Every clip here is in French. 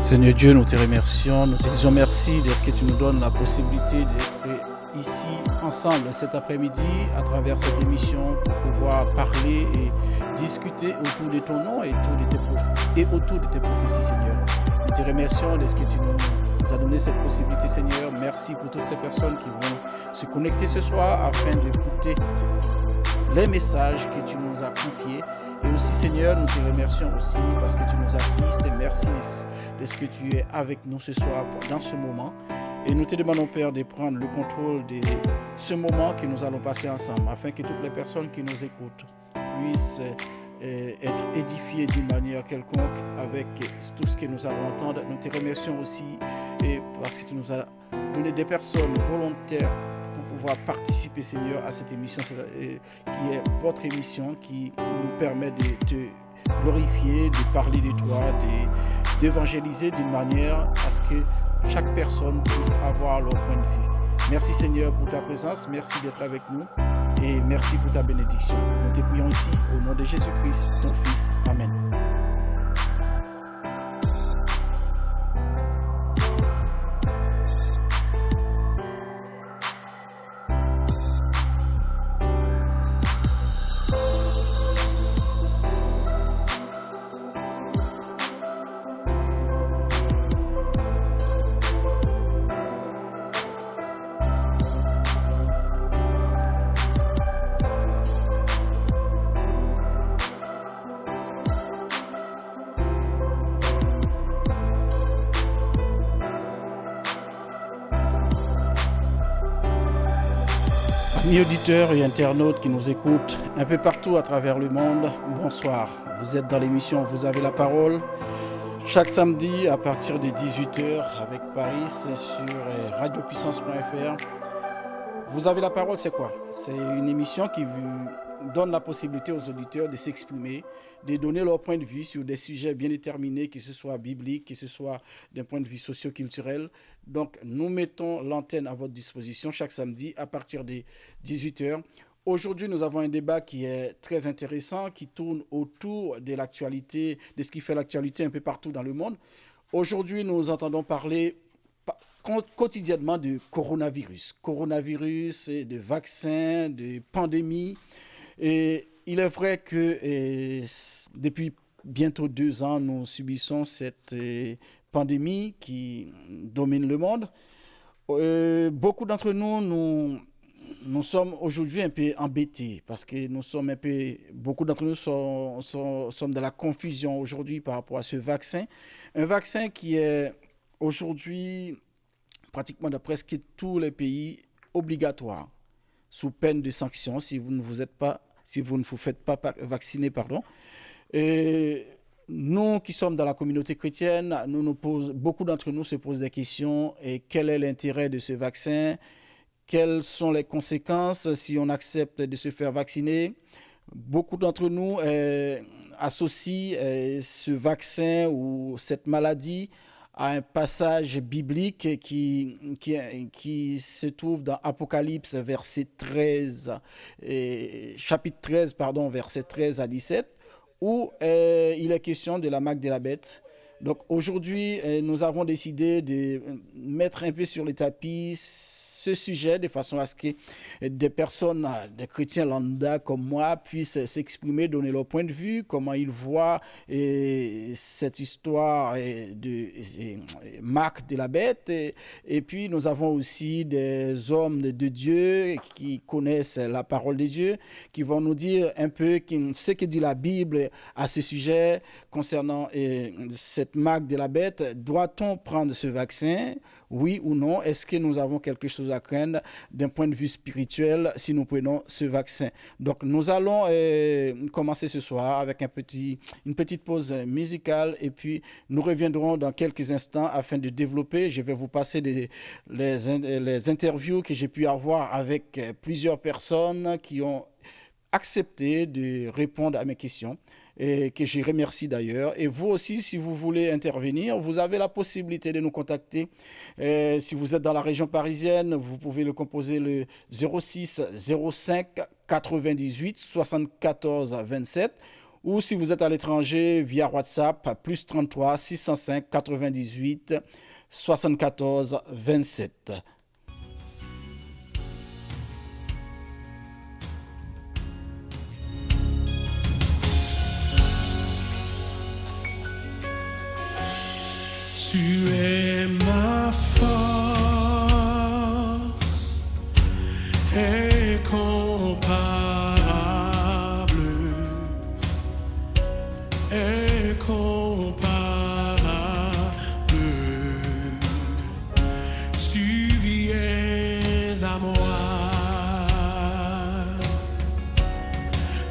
Seigneur Dieu, nous te remercions, nous te disons merci de ce que tu nous donnes la possibilité d'être ici ensemble cet après-midi à travers cette émission pour pouvoir parler et discuter autour de ton nom et autour de tes prophéties, Seigneur. Nous te remercions de ce que tu nous as donné cette possibilité, Seigneur. Merci pour toutes ces personnes qui vont se connecter ce soir afin d'écouter les messages que tu nous as confiés. Et aussi, Seigneur, nous te remercions aussi parce que tu nous assistes. Et merci de ce que tu es avec nous ce soir dans ce moment. Et nous te demandons, Père, de prendre le contrôle de ce moment que nous allons passer ensemble, afin que toutes les personnes qui nous écoutent puissent être édifiées d'une manière quelconque avec tout ce que nous allons entendre. Nous te remercions aussi parce que tu nous as donné des personnes volontaires pour pouvoir participer, Seigneur, à cette émission qui est votre émission, qui nous permet de te glorifier, de parler de toi, d'évangéliser d'une manière à ce que chaque personne puisse avoir leur point de vue. Merci, Seigneur, pour ta présence, merci d'être avec nous et merci pour ta bénédiction. Nous te prions ici au nom de Jésus-Christ, ton Fils. Amen. Amis auditeurs et internautes qui nous écoutent un peu partout à travers le monde, bonsoir. Vous êtes dans l'émission Vous avez la parole. Chaque samedi à partir de 18h avec Paris, c'est sur radiopuissance.fr. Vous avez la parole, c'est quoi? C'est une émission qui vous donne la possibilité aux auditeurs de s'exprimer, de donner leur point de vue sur des sujets bien déterminés, que ce soit biblique, que ce soit d'un point de vue socio-culturel. Donc, nous mettons l'antenne à votre disposition chaque samedi à partir des 18h. Aujourd'hui, nous avons un débat qui est très intéressant, qui tourne autour de l'actualité, de ce qui fait l'actualité un peu partout dans le monde. Aujourd'hui, nous entendons parler quotidiennement de coronavirus. Coronavirus, de vaccins, de pandémie. Et il est vrai que depuis bientôt 2 ans, nous subissons cette pandémie qui domine le monde. Beaucoup d'entre nous sommes aujourd'hui un peu embêtés parce que beaucoup d'entre nous sommes dans la confusion aujourd'hui par rapport à ce vaccin. Un vaccin qui est aujourd'hui pratiquement dans presque tous les pays obligatoire, sous peine de sanctions si vous ne vous faites pas vacciner, pardon. Et nous qui sommes dans la communauté chrétienne, beaucoup d'entre nous se posent des questions. Et quel est l'intérêt de ce vaccin? Quelles sont les conséquences si on accepte de se faire vacciner? Beaucoup d'entre nous associent ce vaccin ou cette maladie à un passage biblique qui se trouve dans Apocalypse, chapitre 13, versets 13 à 17, où il est question de la marque de la bête. Donc aujourd'hui, nous avons décidé de mettre un peu sur le tapis ce sujet de façon à ce que des personnes, des chrétiens lambda comme moi puissent s'exprimer, donner leur point de vue, comment ils voient cette histoire de marque de la bête. Et puis nous avons aussi des hommes de Dieu qui connaissent la parole de Dieu, qui vont nous dire un peu ce que dit la Bible à ce sujet concernant cette marque de la bête. Doit-on prendre ce vaccin? Oui ou non? Est-ce que nous avons quelque chose à craindre d'un point de vue spirituel si nous prenons ce vaccin? Donc nous allons commencer ce soir avec une petite pause musicale et puis nous reviendrons dans quelques instants afin de développer. Je vais vous passer les interviews que j'ai pu avoir avec plusieurs personnes qui ont accepté de répondre à mes questions. Et que je remercie d'ailleurs. Et vous aussi, si vous voulez intervenir, vous avez la possibilité de nous contacter. Si vous êtes dans la région parisienne, vous pouvez le composer le 06 05 98 74 27 ou si vous êtes à l'étranger via WhatsApp, plus 33 605 98 74 27. Tu es ma force incomparable, incomparable. Tu viens à moi,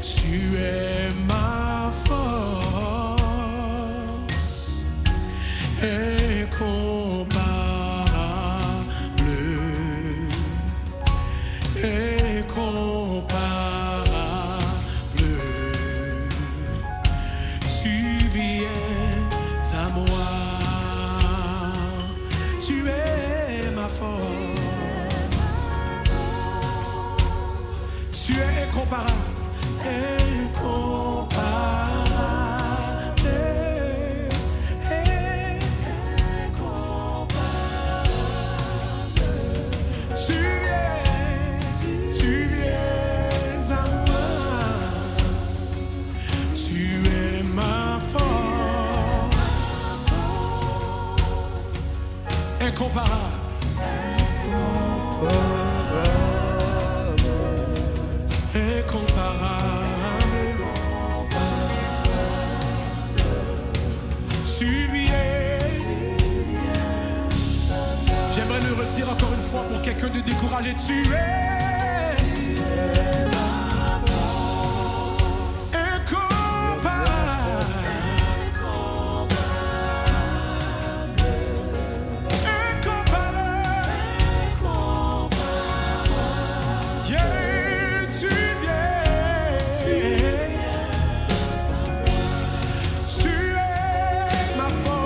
tu es ma force incomparable, incomparable. Tu viens à moi, tu es ma force, tu es incomparable, incomparable. Tu viens à moi, tu es ma force, incomparable, incomparable. Tu viens. J'aimerais le redire encore une fois pour quelqu'un de découragé. Tu es incomparable. Yeah, tu viens. Tu es ma force.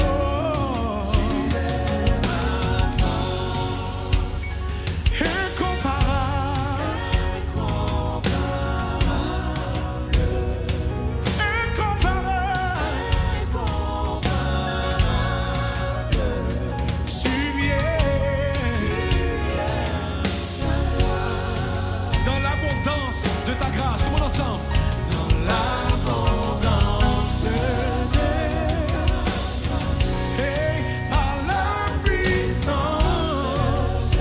De ta grâce, tout le monde ensemble. Dans l'abondance et par la puissance.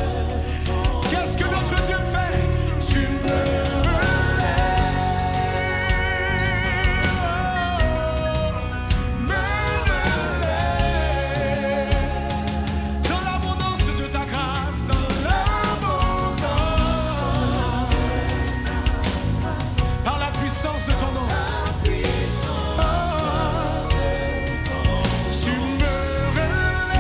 Qu'est-ce que notre Dieu fait? Tu me relèves. Dans l'abondance de ta grâce, dans l'abondance. Par la puissance de ton nom. Tu me relèves.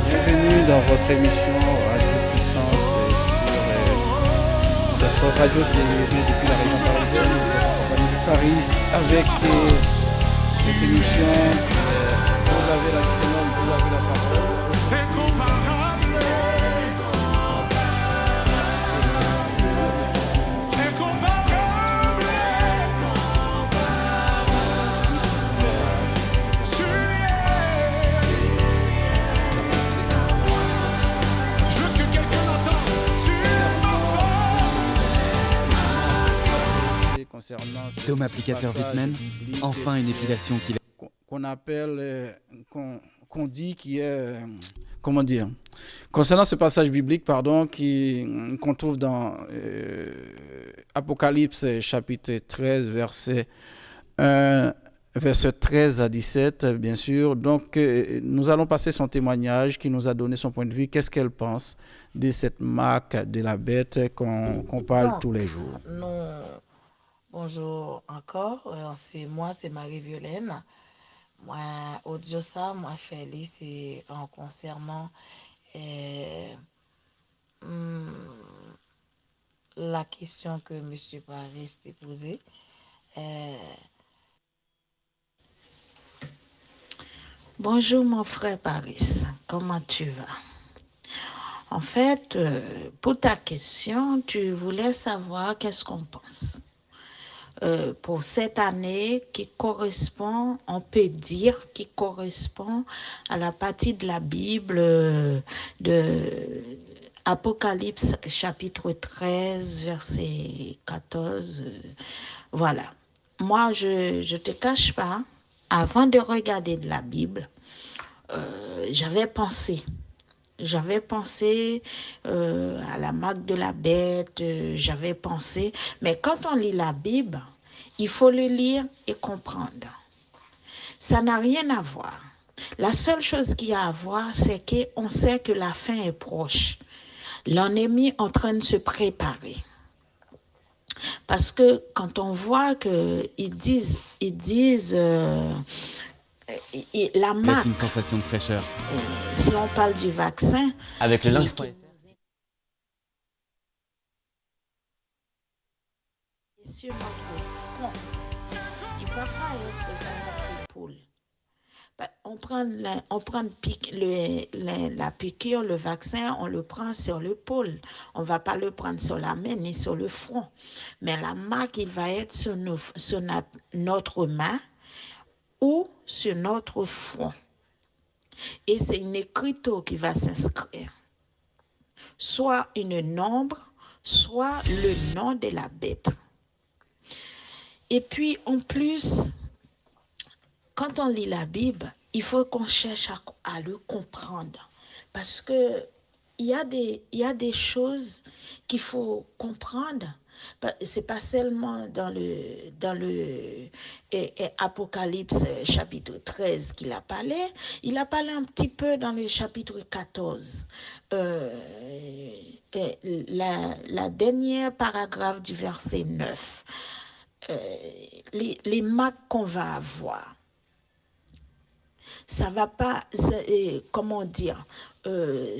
Bienvenue dans votre émission Radio Puissance sur cette radio qui est émise depuis la région parisienne. Nous sommes accompagnés de Paris avec cette émission. Vous avez la vision, vous avez la parole. Incomparable. Incomparable. Tu es. Je veux que quelqu'un l'entende. Tu es ma force. Concernant ce Tom applicateur passage Whitman, biblique enfin une épilation qu'il qu'on appelle, qu'on dit qui est, comment dire, concernant ce passage biblique, pardon, qu'on trouve dans Apocalypse chapitre 13, verset 13 à 17, bien sûr. Donc, nous allons passer son témoignage qui nous a donné son point de vue. Qu'est-ce qu'elle pense de cette marque de la bête qu'on parle tous les jours? Non. Bonjour encore. C'est moi, c'est Marie-Violaine. Moi, audio ça, moi, Félix, c'est en concernant la question que M. Paris s'est posée. Bonjour, mon frère Paris. Comment tu vas? En fait, pour ta question, tu voulais savoir qu'est-ce qu'on pense. pour cette année qui correspond, on peut dire, qui correspond à la partie de la Bible de Apocalypse chapitre 13, verset 14. Voilà. Moi, je te cache pas, avant de regarder de la Bible, j'avais pensé. J'avais pensé à la marque de la bête, j'avais pensé, mais quand on lit la Bible, il faut le lire et comprendre. Ça n'a rien à voir. La seule chose qu'il y a à voir, c'est qu'on sait que la fin est proche. L'ennemi est en train de se préparer. Parce que quand on voit qu'ils disent la Laisse marque, une sensation de fraîcheur. si on parle du vaccin, Avec le qui- lynx.fr. qui est sur notre front, il ne va pas être sur notre épaule. On prend la piqûre, le vaccin, on le prend sur l'épaule. On ne va pas le prendre sur la main ni sur le front. Mais la marque, il va être sur notre main ou sur notre front. Et c'est une écriture qui va s'inscrire. Soit une nombre, soit le nom de la bête. Et puis, en plus, quand on lit la Bible, il faut qu'on cherche à le comprendre. Parce que il y a des choses qu'il faut comprendre. C'est pas seulement dans le Apocalypse chapitre 13 qu'il a parlé. Il a parlé un petit peu dans le chapitre 14. La dernière paragraphe du verset 9. Les marques qu'on va avoir. Ça va pas, comment dire,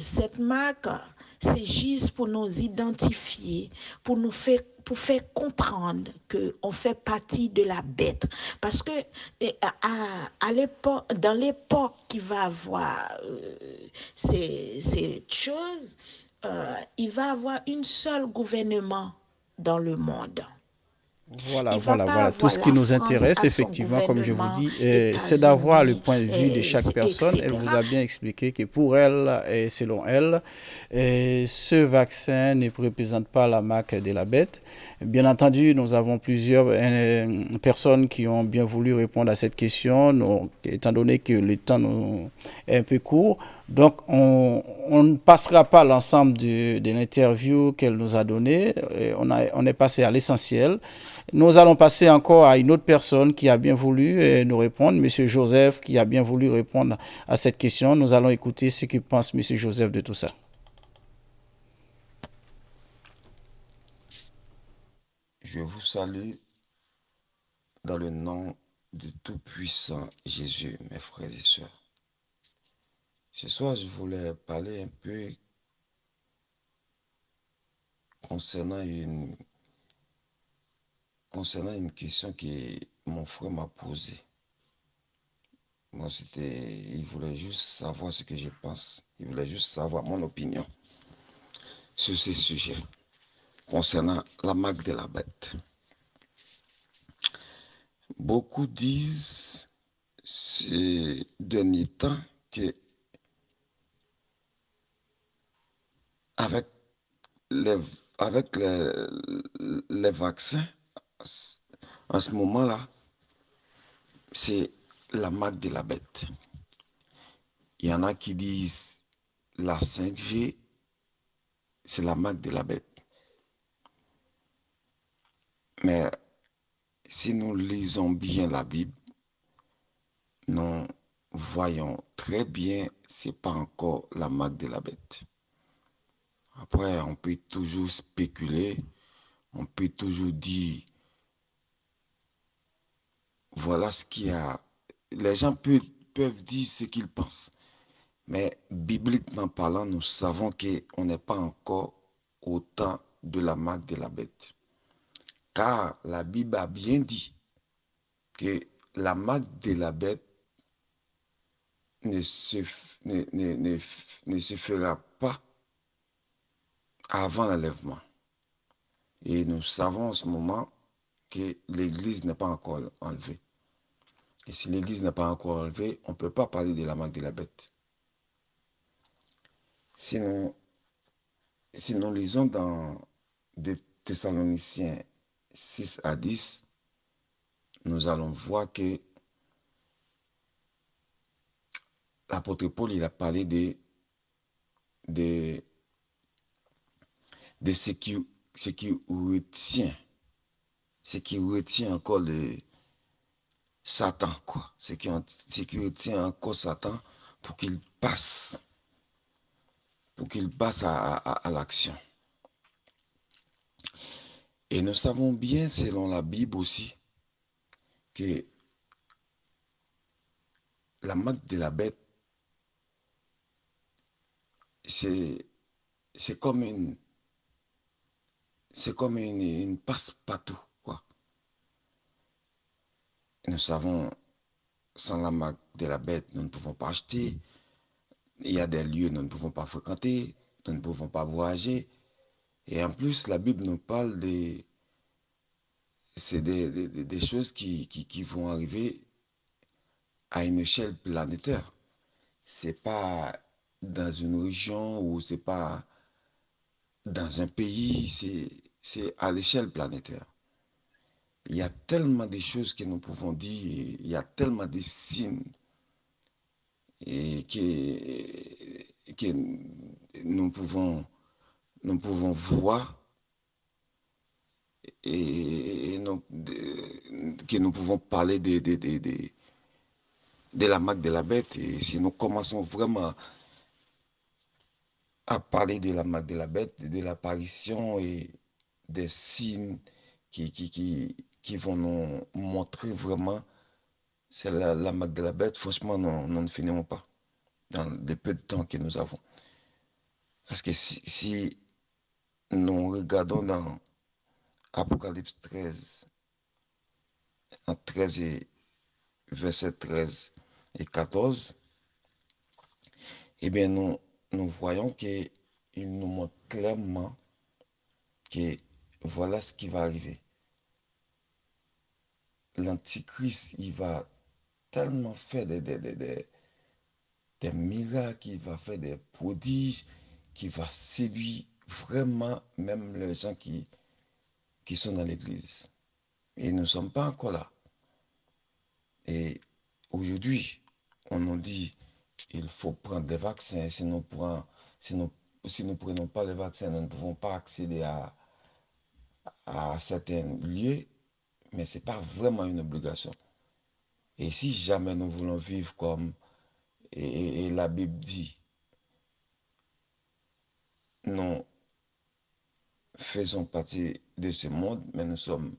cette marque, c'est juste pour nous identifier, pour faire comprendre qu'on fait partie de la bête. Parce que à l'époque, dans l'époque qui va avoir ces choses, il va avoir une seule gouvernement dans le monde. Voilà, Il va voilà, pas voilà. Tout avoir ce qui la nous France intéresse, à son effectivement, comme je vous gouvernement, dis, c'est d'avoir le États-Unis, point de vue de chaque personne. Elle vous etc. a bien expliqué que pour elle, et selon elle, ce vaccin ne représente pas la marque de la bête. Bien entendu, nous avons plusieurs personnes qui ont bien voulu répondre à cette question, étant donné que le temps est un peu court. Donc, on ne passera pas l'ensemble de l'interview qu'elle nous a donnée. On est passé à l'essentiel. Nous allons passer encore à une autre personne qui a bien voulu nous répondre, Monsieur Joseph, qui a bien voulu répondre à cette question. Nous allons écouter ce que pense Monsieur Joseph de tout ça. Je vous salue dans le nom du Tout-Puissant Jésus, mes frères et sœurs. Ce soir, je voulais parler un peu concernant une question que mon frère m'a posée. Moi, il voulait juste savoir ce que je pense. Il voulait juste savoir mon opinion sur ce sujet concernant la marque de la bête. Beaucoup disent ces derniers temps que avec les vaccins, en ce moment-là, c'est la marque de la bête. Il y en a qui disent la 5G, c'est la marque de la bête. Mais si nous lisons bien la Bible, nous voyons très bien, c'est pas encore la marque de la bête. Après, on peut toujours spéculer, on peut toujours dire, voilà ce qu'il y a. Les gens peuvent dire ce qu'ils pensent. Mais bibliquement parlant, nous savons qu'on n'est pas encore au temps de la marque de la bête. Car la Bible a bien dit que la marque de la bête ne se fera pas avant l'enlèvement. Et nous savons en ce moment que l'Église n'est pas encore enlevée. Et si l'Église n'est pas encore enlevée, on ne peut pas parler de la marque de la bête. Si nous lisons dans 2 Thessaloniciens 6 à 10, nous allons voir que l'apôtre Paul, il a parlé de ce qui retient encore Satan, quoi. Ce qui retient encore Satan pour qu'il passe à l'action. Et nous savons bien, selon la Bible aussi, que la marque de la bête, c'est comme une passe-partout, quoi. Nous savons, sans la marque de la bête, nous ne pouvons pas acheter. Il y a des lieux que nous ne pouvons pas fréquenter, nous ne pouvons pas voyager. Et en plus, la Bible nous parle des choses qui vont arriver à une échelle planétaire. C'est pas dans une région ou c'est pas dans un pays, c'est à l'échelle planétaire. Il y a tellement de choses que nous pouvons dire, il y a tellement de signes et que nous pouvons voir et que nous pouvons parler de la marque de la bête. Et si nous commençons vraiment à parler de la marque de la bête, de l'apparition et des signes qui vont nous montrer vraiment c'est la marque de la bête, franchement, nous ne finirons pas dans le peu de temps que nous avons. Parce que si nous regardons dans Apocalypse 13, en 13 et verset 13 et 14, eh bien, nous voyons qu'il nous montre clairement que voilà ce qui va arriver. L'Antichrist, il va tellement faire des miracles, il va faire des prodiges, qui va séduire vraiment même les gens qui sont dans l'église. Et nous ne sommes pas encore là. Et aujourd'hui, on nous dit il faut prendre des vaccins. Si nous ne prenons pas les vaccins, nous ne pouvons pas accéder à certains lieux, mais ce n'est pas vraiment une obligation. Et si jamais nous voulons vivre comme et la Bible dit, nous faisons partie de ce monde, mais nous ne sommes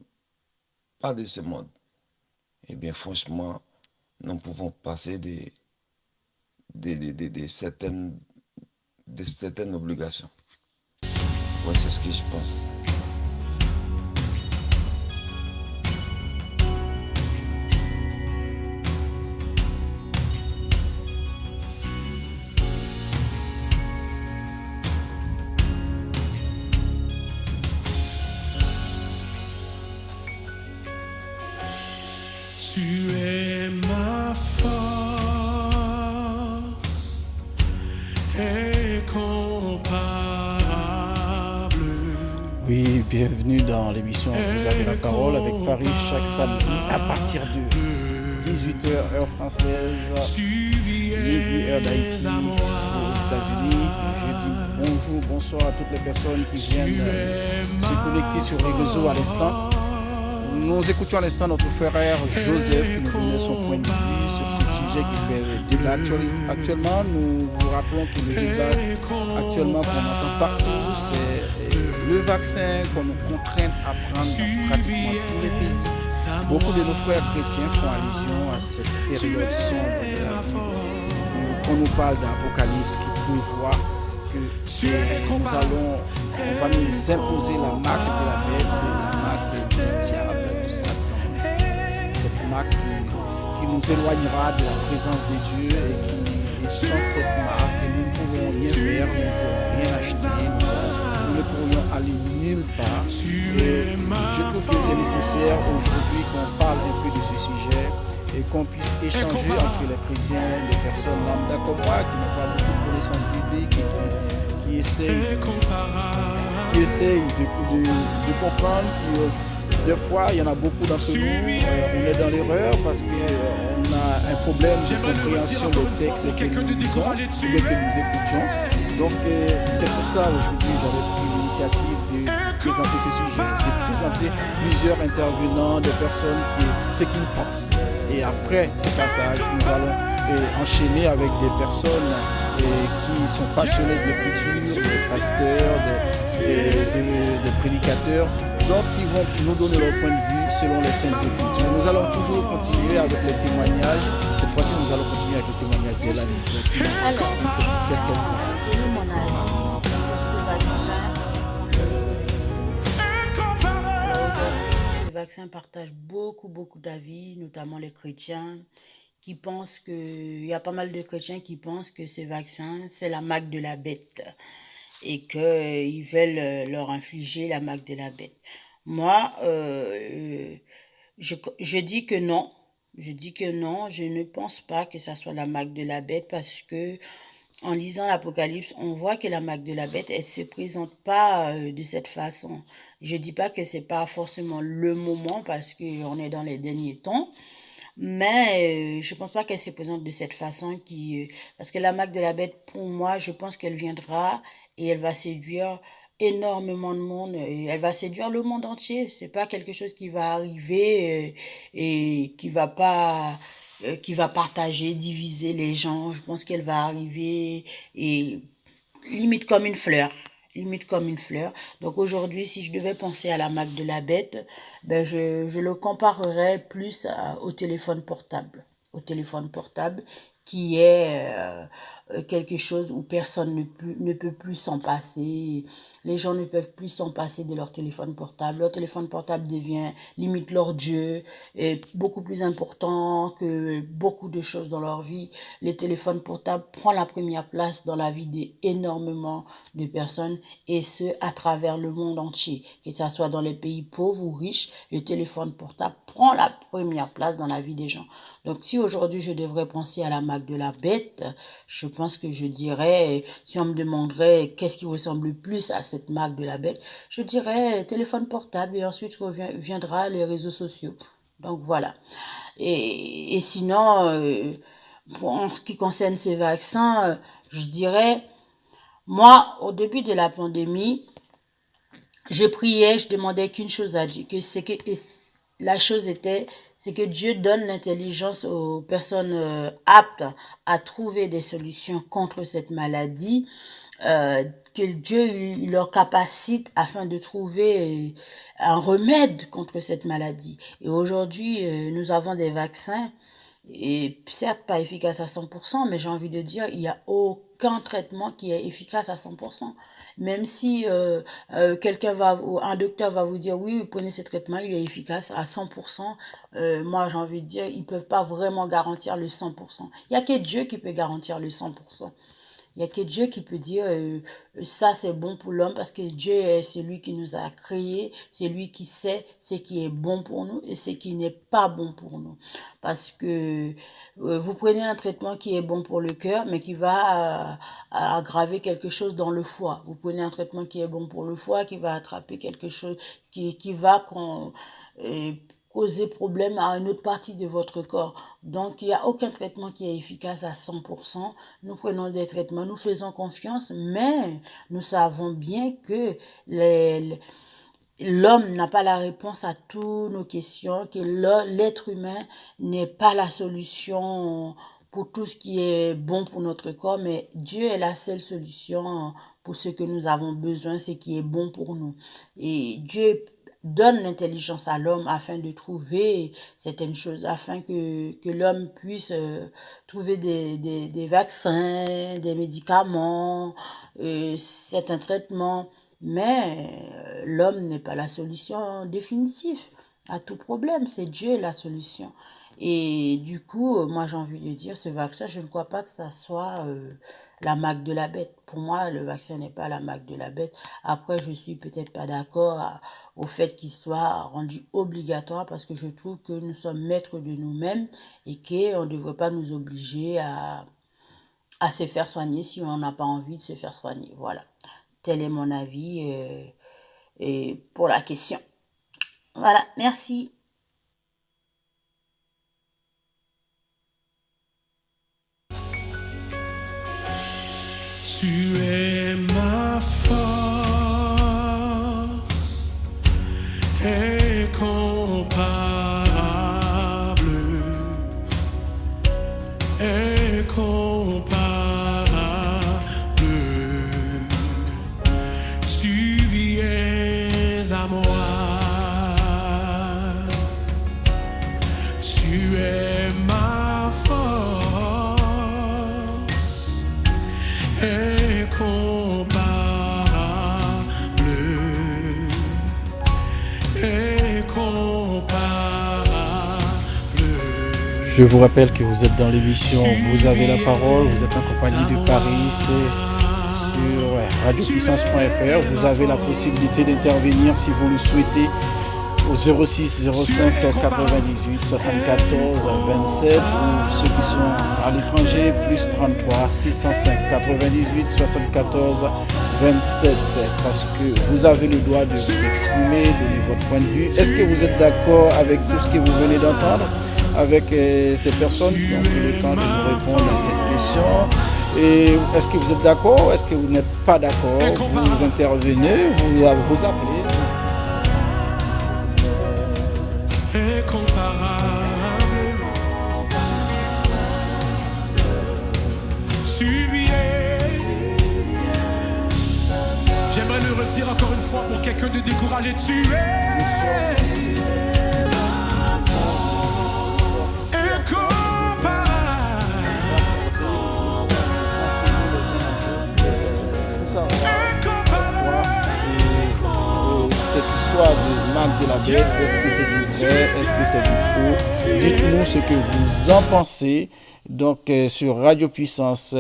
pas de ce monde. Eh bien, franchement, nous pouvons passer de certaines obligations. Ouais, c'est ce que je pense. Tu es ma force incomparable. Oui, bienvenue dans l'émission Vous avez la parole avec Paris chaque samedi à partir de 18h heure française, midi heure d'Haïti aux États-Unis. Je dis bonjour, bonsoir à toutes les personnes qui viennent se connecter sur les réseaux à l'instant. Nous écoutions à l'instant notre frère Joseph qui nous donnait son point de vue sur ce sujet qui fait débat actuellement. Nous vous rappelons que le débat actuellement qu'on entend partout, c'est le vaccin qu'on nous contraint à prendre dans pratiquement tous les pays. Beaucoup de nos frères chrétiens font allusion à cette période sombre de la vie. On nous parle d'Apocalypse qui prévoit que on va nous imposer la marque de la bête, la marque du diable. Cette marque qui nous éloignera de la présence de Dieu et sans cette marque, nous ne pourrons rien faire, nous ne pourrons rien acheter, nous ne pourrions aller nulle part. Et je trouve intéressant nécessaire aujourd'hui qu'on parle un peu de ce sujet et qu'on puisse échanger entre les chrétiens, les personnes lambda comme moi qui n'ont pas beaucoup de connaissances bibliques et qui essayent de comprendre. Des fois, il y en a beaucoup d'entre nous, on est dans l'erreur parce qu'on a un problème de compréhension des textes que nous lisons ou bien que nous écoutions. Donc, c'est pour ça aujourd'hui j'avais pris l'initiative de présenter ce sujet, de présenter plusieurs intervenants, des personnes ce qu'ils pensent. Et après ce passage, nous allons enchaîner avec des personnes qui sont passionnés de l'écriture, des pasteurs, des prédicateurs, donc qui vont nous donner leur point de vue selon les Saintes Écritures. Nous allons toujours continuer avec les témoignages. Cette fois-ci, nous allons continuer avec le témoignage d'Élanie. Alors, Qu'est-ce qu'elle pense? donner mon avis sur ce vaccin. Ce vaccin partage beaucoup d'avis, notamment les chrétiens, qui pensent que, il y a pas mal de chrétiens qui pensent que ce vaccin, c'est la marque de la bête et qu'ils veulent leur infliger la marque de la bête. Moi, je dis que non. Je dis que non, je ne pense pas que ça soit la marque de la bête parce que en lisant l'Apocalypse, on voit que la marque de la bête, elle se présente pas de cette façon. Je dis pas que c'est pas forcément le moment parce qu'on est dans les derniers temps, mais je pense pas qu'elle se présente de cette façon parce que la marque de la bête, pour moi, je pense qu'elle viendra et elle va séduire énormément de monde et elle va séduire le monde entier. C'est pas quelque chose qui va arriver et qui va partager, diviser les gens. Je pense qu'elle va arriver et limite comme une fleur. Limite comme une fleur. Donc aujourd'hui, si je devais penser à la marque de la bête, ben je le comparerais plus au téléphone portable. Au téléphone portable qui est quelque chose où personne ne peut plus s'en passer. Les gens ne peuvent plus s'en passer de leur téléphone portable. Leur téléphone portable devient limite leur Dieu, et beaucoup plus important que beaucoup de choses dans leur vie. Les téléphones portables prennent la première place dans la vie d'énormément de personnes et ce, à travers le monde entier. Que ce soit dans les pays pauvres ou riches, le téléphone portable prend la première place dans la vie des gens. Donc si aujourd'hui je devrais penser à la marque de la bête, je pense que je dirais, si on me demanderait qu'est-ce qui ressemble le plus à cette marque de la bête, je dirais téléphone portable et ensuite viendra les réseaux sociaux. Donc voilà. Et sinon, en ce qui concerne ces vaccins, je dirais, moi, au début de la pandémie, je priais, je demandais qu'une chose à Dieu, la chose était, c'est que Dieu donne l'intelligence aux personnes aptes à trouver des solutions contre cette maladie, que Dieu leur capacite afin de trouver un remède contre cette maladie. Et aujourd'hui, nous avons des vaccins, et certes pas efficaces à 100%, mais j'ai envie de dire, il n'y a aucun traitement qui est efficace à 100%. Même si un docteur va vous dire, oui, vous prenez ce traitement, il est efficace à 100%, moi j'ai envie de dire, ils peuvent pas vraiment garantir le 100%. Il n'y a que Dieu qui peut garantir le 100%. Il n'y a que Dieu qui peut dire ça c'est bon pour l'homme parce que Dieu c'est lui qui nous a créés, c'est lui qui sait ce qui est bon pour nous et ce qui n'est pas bon pour nous. Parce que vous prenez un traitement qui est bon pour le cœur mais qui va aggraver quelque chose dans le foie. Vous prenez un traitement qui est bon pour le foie qui va attraper quelque chose qui va causer problème à une autre partie de votre corps. Donc, il n'y a aucun traitement qui est efficace à 100%. Nous prenons des traitements, nous faisons confiance, mais nous savons bien que l'homme n'a pas la réponse à toutes nos questions, que l'être humain n'est pas la solution pour tout ce qui est bon pour notre corps, mais Dieu est la seule solution pour ce que nous avons besoin, ce qui est bon pour nous. Et Dieu donne l'intelligence à l'homme afin de trouver certaines choses, afin que l'homme puisse trouver des vaccins, des médicaments, certains traitements. Mais l'homme n'est pas la solution définitive à tout problème, c'est Dieu la solution. Et du coup, moi j'ai envie de dire, ce vaccin, je ne crois pas que ça soit la marque de la bête. Pour moi, le vaccin n'est pas la marque de la bête. Après, je suis peut-être pas d'accord au fait qu'il soit rendu obligatoire parce que je trouve que nous sommes maîtres de nous-mêmes et qu'on ne devrait pas nous obliger à se faire soigner si on n'a pas envie de se faire soigner. Voilà. Tel est mon avis et pour la question. Voilà, merci. Tu es ma force incomparable, incomparable. Tu viens à moi, tu es ma force incomparable, incomparable. Je vous rappelle que vous êtes dans l'émission Vous avez la parole, vous êtes en compagnie de Paris, c'est sur radiopuissance.fr. Vous avez la possibilité d'intervenir si vous le souhaitez au 06 05 98 74 27 ou ceux qui sont à l'étranger plus 33 605 98 74 27 parce que vous avez le droit de vous exprimer, donner votre point de vue. Est-ce que vous êtes d'accord avec tout ce que vous venez d'entendre avec ces personnes qui ont pris le temps de nous répondre à cette question? Et est-ce que vous êtes d'accord? Est-ce que vous n'êtes pas d'accord? Vous intervenez, vous appelez. Incomparable. Tu viens. J'aimerais le redire encore une fois pour quelqu'un de découragé. Tu es cette histoire de marque de la bête, est-ce que c'est du vrai, est-ce que c'est du faux? Dites-nous ce que vous en pensez. Donc sur Radio Puissance,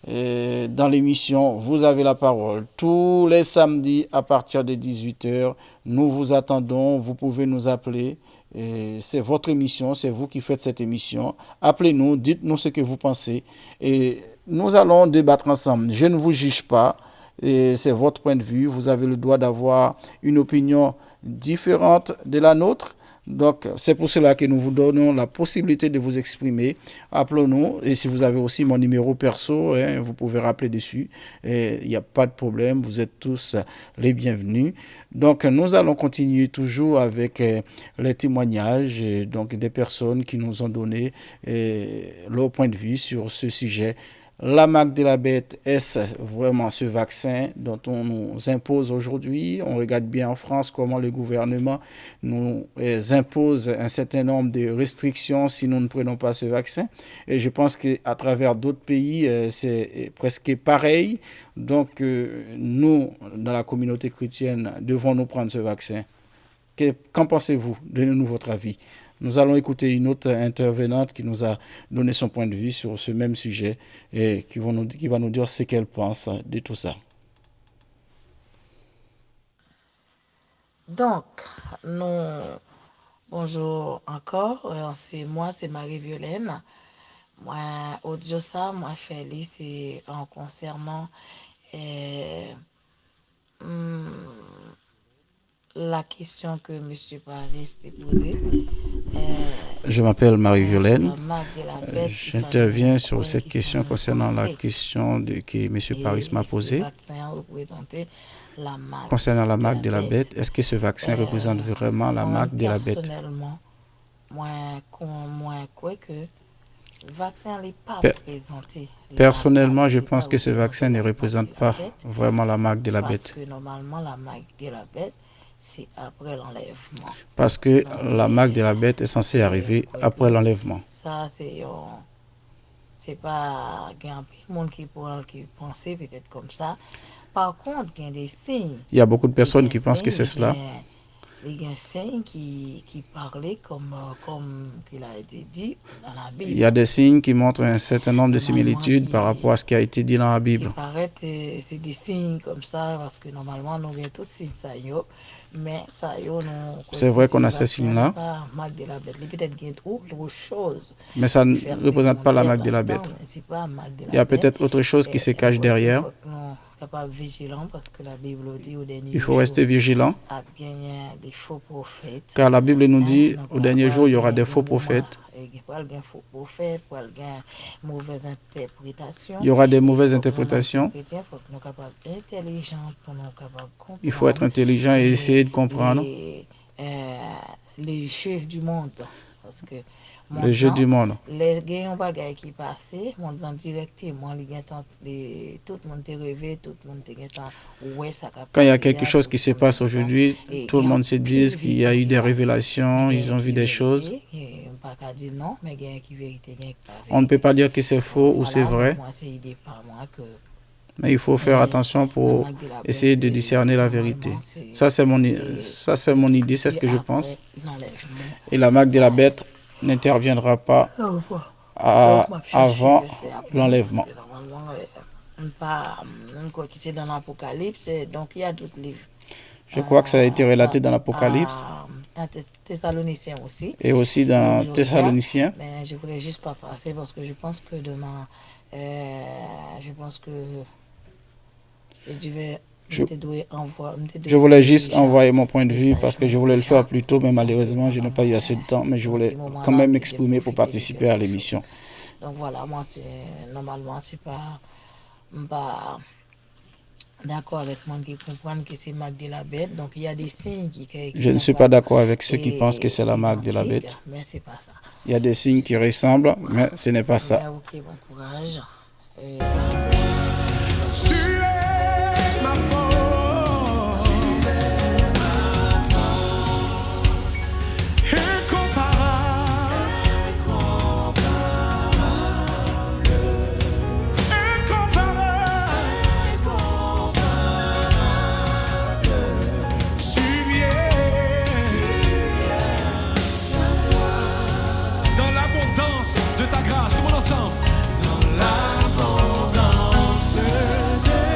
dans l'émission Vous avez la parole, tous les samedis à partir de 18h, nous vous attendons, vous pouvez nous appeler. C'est votre émission, c'est vous qui faites cette émission. Appelez-nous, dites-nous ce que vous pensez et nous allons débattre ensemble. Je ne vous juge pas. Et c'est votre point de vue. Vous avez le droit d'avoir une opinion différente de la nôtre. Donc, c'est pour cela que nous vous donnons la possibilité de vous exprimer. Appelez-nous. Et si vous avez aussi mon numéro perso, vous pouvez rappeler dessus. Il n'y a pas de problème. Vous êtes tous les bienvenus. Donc, nous allons continuer toujours avec les témoignages donc des personnes qui nous ont donné leur point de vue sur ce sujet. La marque de la bête, est-ce vraiment ce vaccin dont on nous impose aujourd'hui? On regarde bien en France comment le gouvernement nous impose un certain nombre de restrictions si nous ne prenons pas ce vaccin. Et je pense qu'à travers d'autres pays, c'est presque pareil. Donc, nous, dans la communauté chrétienne, devons nous prendre ce vaccin. Qu'en pensez-vous? Donnez-nous votre avis. Nous allons écouter une autre intervenante qui nous a donné son point de vue sur ce même sujet et qui va nous dire ce qu'elle pense de tout ça. Donc, bonjour encore. C'est Marie-Violaine. Moi, audio ça, moi, Félix, c'est en concernant la question que M. Paris s'est posée. Je m'appelle Marie-Violaine. J'interviens sur cette question concernant la question que M. Paris m'a posée. Concernant la marque de la bête, est-ce que ce vaccin représente vraiment la marque de la bête? Personnellement, moi, crois que le vaccin n'est pas présenté. Personnellement, je pense que ce vaccin ne représente pas vraiment la marque de la bête. Parce que normalement, la marque de la bête, c'est après l'enlèvement. Parce que la marque de la bête est censée arriver après l'enlèvement. Ça, c'est pas grand monde qui pense peut-être comme ça. Par contre, il y a des signes. Il y a beaucoup de personnes qui pensent que c'est cela. les signes qui parlaient comme il a été dit dans la Il Bible. y a des signes qui montrent un certain nombre de Normalement, similitudes par rapport à ce qui a été dit dans la qui Bible. paraît c'est des signes comme ça parce que normalement nous avons tous signes ça yo, mais ça yo nous C'est vrai qu'on a ces signes-là, pas marque de la bête. Il peut-être qu'il y a autre chose mais ça ne faire représente pas la marque de secondaire la là-dedans, bête. mais c'est pas marque de Il y a la bête. peut-être autre chose qui se cache Il derrière. faut que nous capables vigilants parce que la Bible dit au dernier Il faut jour rester vigilant, a gagné des faux prophètes. car la Bible nous dit, Donc, au dernier jour, il y aura des faux prophètes. Il y aura des faux prophètes, il y aura des mauvaises interprétations. Il y aura des mauvaises Il interprétations. faut que nous soyons capables intelligents pour nous capables comprendre. Il faut être intelligent et essayer de comprendre les jeux du monde. Parce que le jeu du monde. les gagnants bagaille qui passaient, mon directement, tout le monde est rêvé, tout le monde est ouais, ça Quand il y a quelque chose qui se passe aujourd'hui, tout le monde se dit qu'il y a eu des révélations, ils ont vu des choses. On ne peut pas dire que c'est faux ou c'est vrai, mais il faut faire attention pour essayer de discerner la vérité. Ça, c'est mon idée, c'est ce que je pense. Et la marque de la bête n'interviendra pas avant l'enlèvement. C'est dans l'Apocalypse, donc il y a d'autres livres. Je crois que ça a été relaté dans l'Apocalypse Un Thessaloniciens aussi. et aussi dans Thessaloniciens. Mais je voulais juste pas passer parce que je pense que demain, je pense que je voulais juste envoyer mon point de vue parce que je voulais le faire plus tôt, mais malheureusement, je n'ai pas eu assez de temps. Mais je voulais quand même m'exprimer pour participer à l'émission. Donc voilà, moi, normalement, c'est pas d'accord avec moi qui comprennent que c'est marque de la bête. Donc il y a des signes qui je ne suis pas d'accord avec ceux qui pensent que c'est la marque de la bête. Mais c'est pas ça. Il y a des signes qui ressemblent, mais ce n'est pas ça. Ok, bon courage. Tu es ma force, tu es dans l'abondance de ta grâce. Tout le monde ensemble. Dans l'abondance de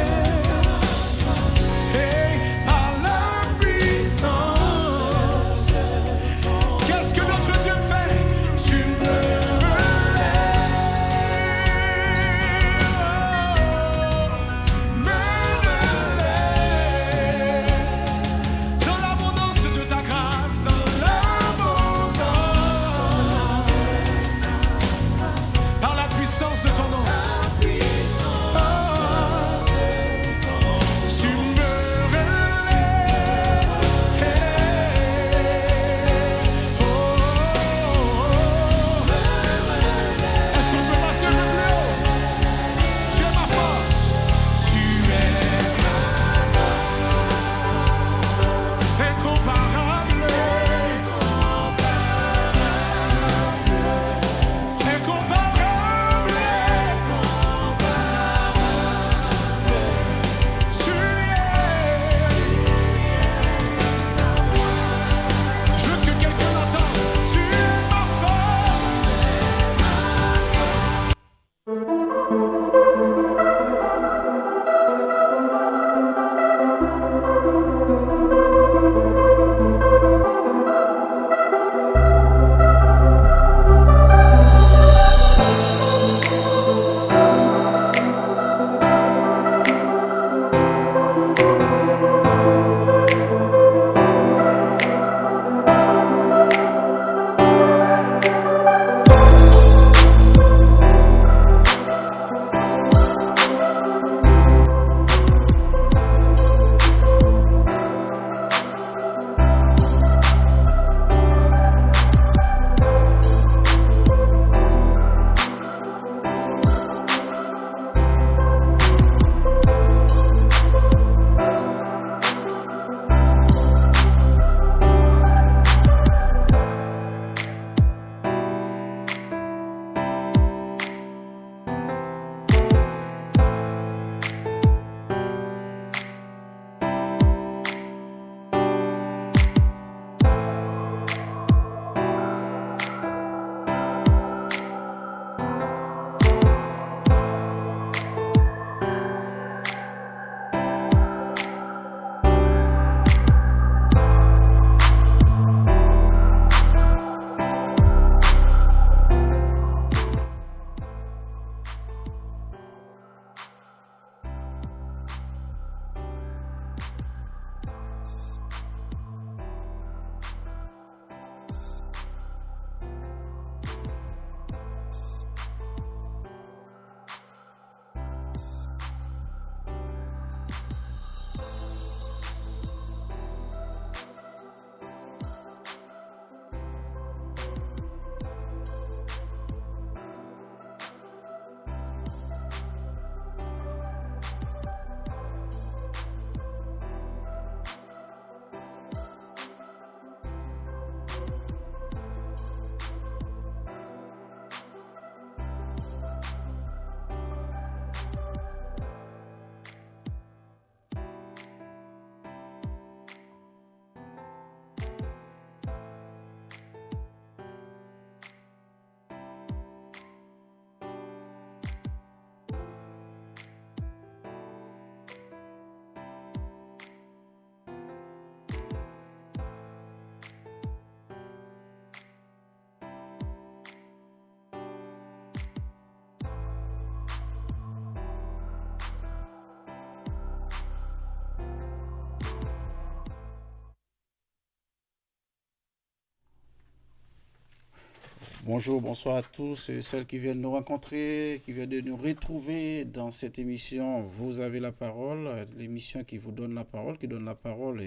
Bonjour, bonsoir à tous et celles qui viennent nous rencontrer, qui viennent de nous retrouver dans cette émission. Vous avez la parole, l'émission qui vous donne la parole, qui donne la parole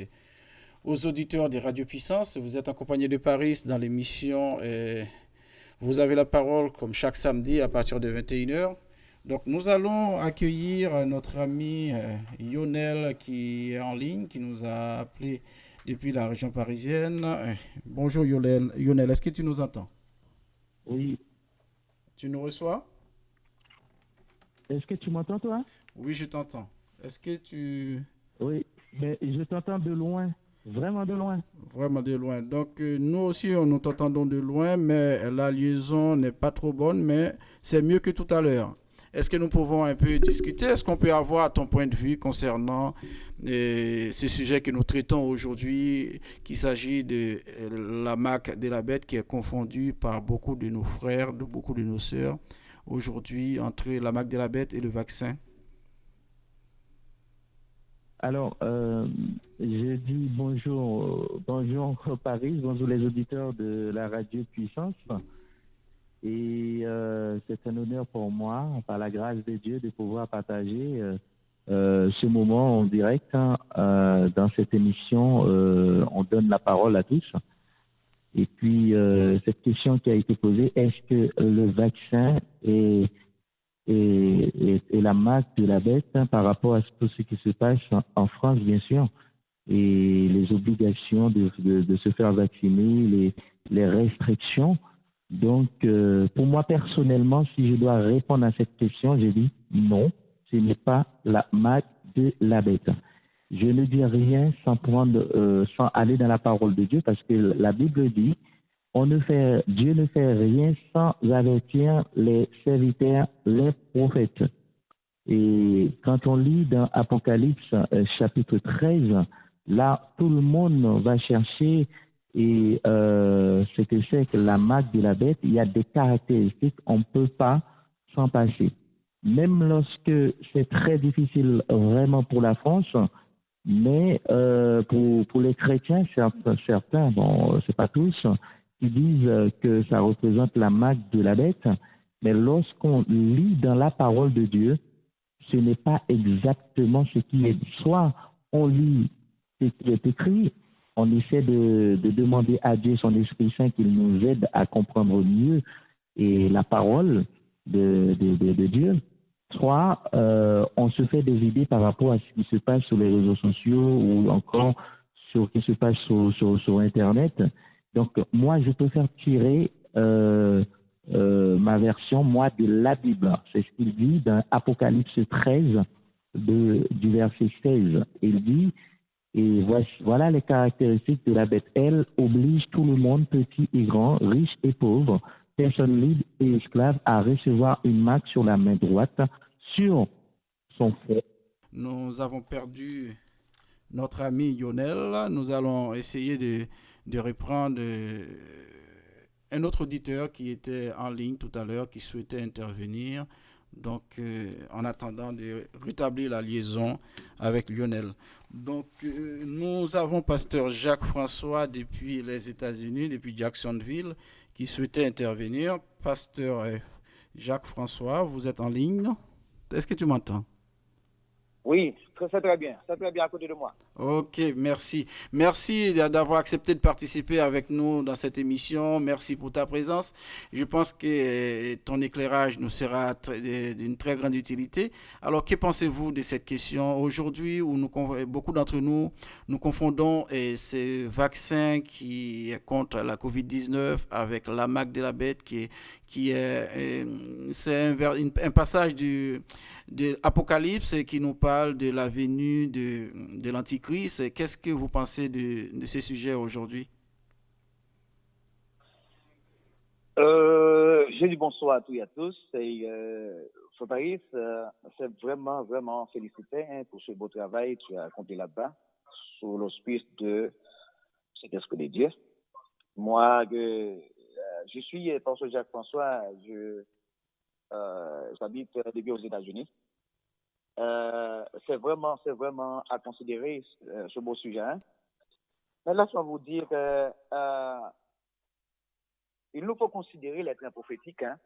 aux auditeurs des radios Puissance. Vous êtes accompagné de Paris dans l'émission Vous avez la parole comme chaque samedi à partir de 21h. Donc nous allons accueillir notre ami Lionel qui est en ligne, qui nous a appelé depuis la région parisienne. Bonjour Lionel, Lionel, est-ce que tu nous entends? Oui. Tu nous reçois? Est-ce que tu m'entends, toi? Oui, je t'entends. Est-ce que tu... Oui, mais je t'entends de loin, vraiment de loin. Vraiment de loin. Donc, nous aussi, nous t'entendons de loin, mais la liaison n'est pas trop bonne, mais c'est mieux que tout à l'heure. Est-ce que nous pouvons un peu discuter? Est-ce qu'on peut avoir ton point de vue concernant ce sujet que nous traitons aujourd'hui, qu'il s'agit de la marque de la bête qui est confondue par beaucoup de nos frères, de beaucoup de nos sœurs, aujourd'hui, entre la marque de la bête et le vaccin? Alors, je dis bonjour Paris, bonjour les auditeurs de la radio Puissance. Et c'est un honneur pour moi, par la grâce de Dieu, de pouvoir partager ce moment en direct dans cette émission. On donne la parole à tous. Et puis, cette question qui a été posée, est-ce que le vaccin est la marque de la bête par rapport à tout ce qui se passe en France, bien sûr, et les obligations de se faire vacciner, les restrictions. Donc, pour moi personnellement, si je dois répondre à cette question, je dis non, ce n'est pas la marque de la bête. Je ne dis rien sans aller dans la parole de Dieu, parce que la Bible dit Dieu ne fait rien sans avertir les serviteurs, les prophètes. Et quand on lit dans Apocalypse chapitre 13, là, tout le monde va chercher ce que c'est que la marque de la bête. Il y a des caractéristiques, on ne peut pas s'en passer. Même lorsque c'est très difficile vraiment pour la France, mais pour les chrétiens, certains, bon, c'est pas tous, qui disent que ça représente la marque de la bête, mais lorsqu'on lit dans la parole de Dieu, ce n'est pas exactement ce qui est dit. Soit on lit ce qui est écrit, on essaie de demander à Dieu, son Esprit Saint, qu'il nous aide à comprendre mieux et la parole de Dieu. Soit on se fait des idées par rapport à ce qui se passe sur les réseaux sociaux ou encore sur ce qui se passe sur Internet. Donc, moi, je préfère tirer ma version, moi, de la Bible. C'est ce qu'il dit dans Apocalypse 13, du verset 16. Il dit, et voilà les caractéristiques de la bête. Elle oblige tout le monde, petit et grand, riche et pauvre, personne libre et esclave, à recevoir une marque sur la main droite, sur son front. Nous avons perdu notre ami Lionel. Nous allons essayer de reprendre un autre auditeur qui était en ligne tout à l'heure, qui souhaitait intervenir. Donc, en attendant de rétablir la liaison avec Lionel. Donc, nous avons pasteur Jacques-François depuis les États-Unis, depuis Jacksonville, qui souhaitait intervenir. Pasteur Jacques-François, vous êtes en ligne. Est-ce que tu m'entends? Oui, c'est très bien. C'est très bien à côté de moi. Ok, merci. Merci d'avoir accepté de participer avec nous dans cette émission. Merci pour ta présence. Je pense que ton éclairage nous sera d'une très grande utilité. Alors, que pensez-vous de cette question aujourd'hui où beaucoup d'entre nous, nous confondons ces vaccins qui est contre la COVID-19 avec la marque de la bête c'est un passage de Apocalypse qui nous parle de la venue de l'Antichrist. Qu'est-ce que vous pensez de ces sujets aujourd'hui? Je dis bonsoir à tous et à tous. Paris, c'est vraiment, vraiment félicité pour ce beau travail que tu as accompli là-bas, sous l'auspice de cet esprit de Dieu. Moi, je suis pasteur Jacques-François, j'habite depuis aux États-Unis. C'est vraiment à considérer ce beau sujet. Hein. Mais là, je vais vous dire que il nous faut considérer les trains prophétiques. Hein.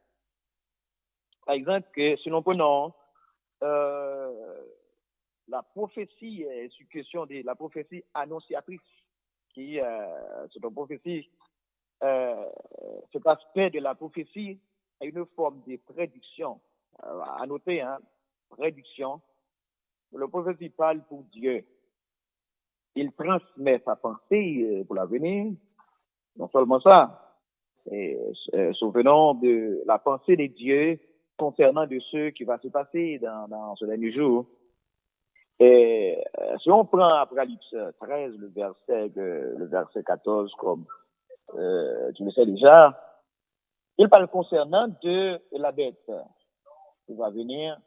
Par exemple, si nous prenons la prophétie, sur question de la prophétie annonciatrice, qui c'est une prophétie, cet aspect de la prophétie a une forme de prédiction. À noter, hein, prédiction. Le prophétie parle pour Dieu. Il transmet sa pensée pour l'avenir. Non seulement ça, souvenons de la pensée de Dieu concernant de ce qui va se passer dans ce dernier jour. Et si on prend Apocalypse 13, le verset 14, comme tu le sais déjà, il parle concernant de la bête qui va venir,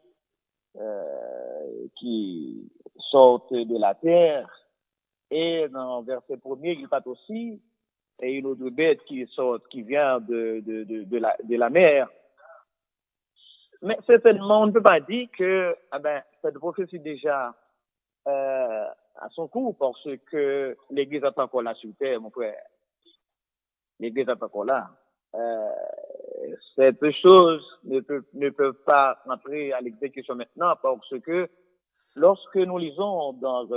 qui sort de la terre. Et dans le verset 1er, il parle aussi et une autre bête qui sort, qui vient de la mer. Mais certainement, on ne peut pas dire que cette prophétie déjà à son cours, parce que l'Église est encore là sur terre, mon frère. L'Église est encore là. Cette chose ne peut pas entrer à l'exécution maintenant, parce que lorsque nous lisons dans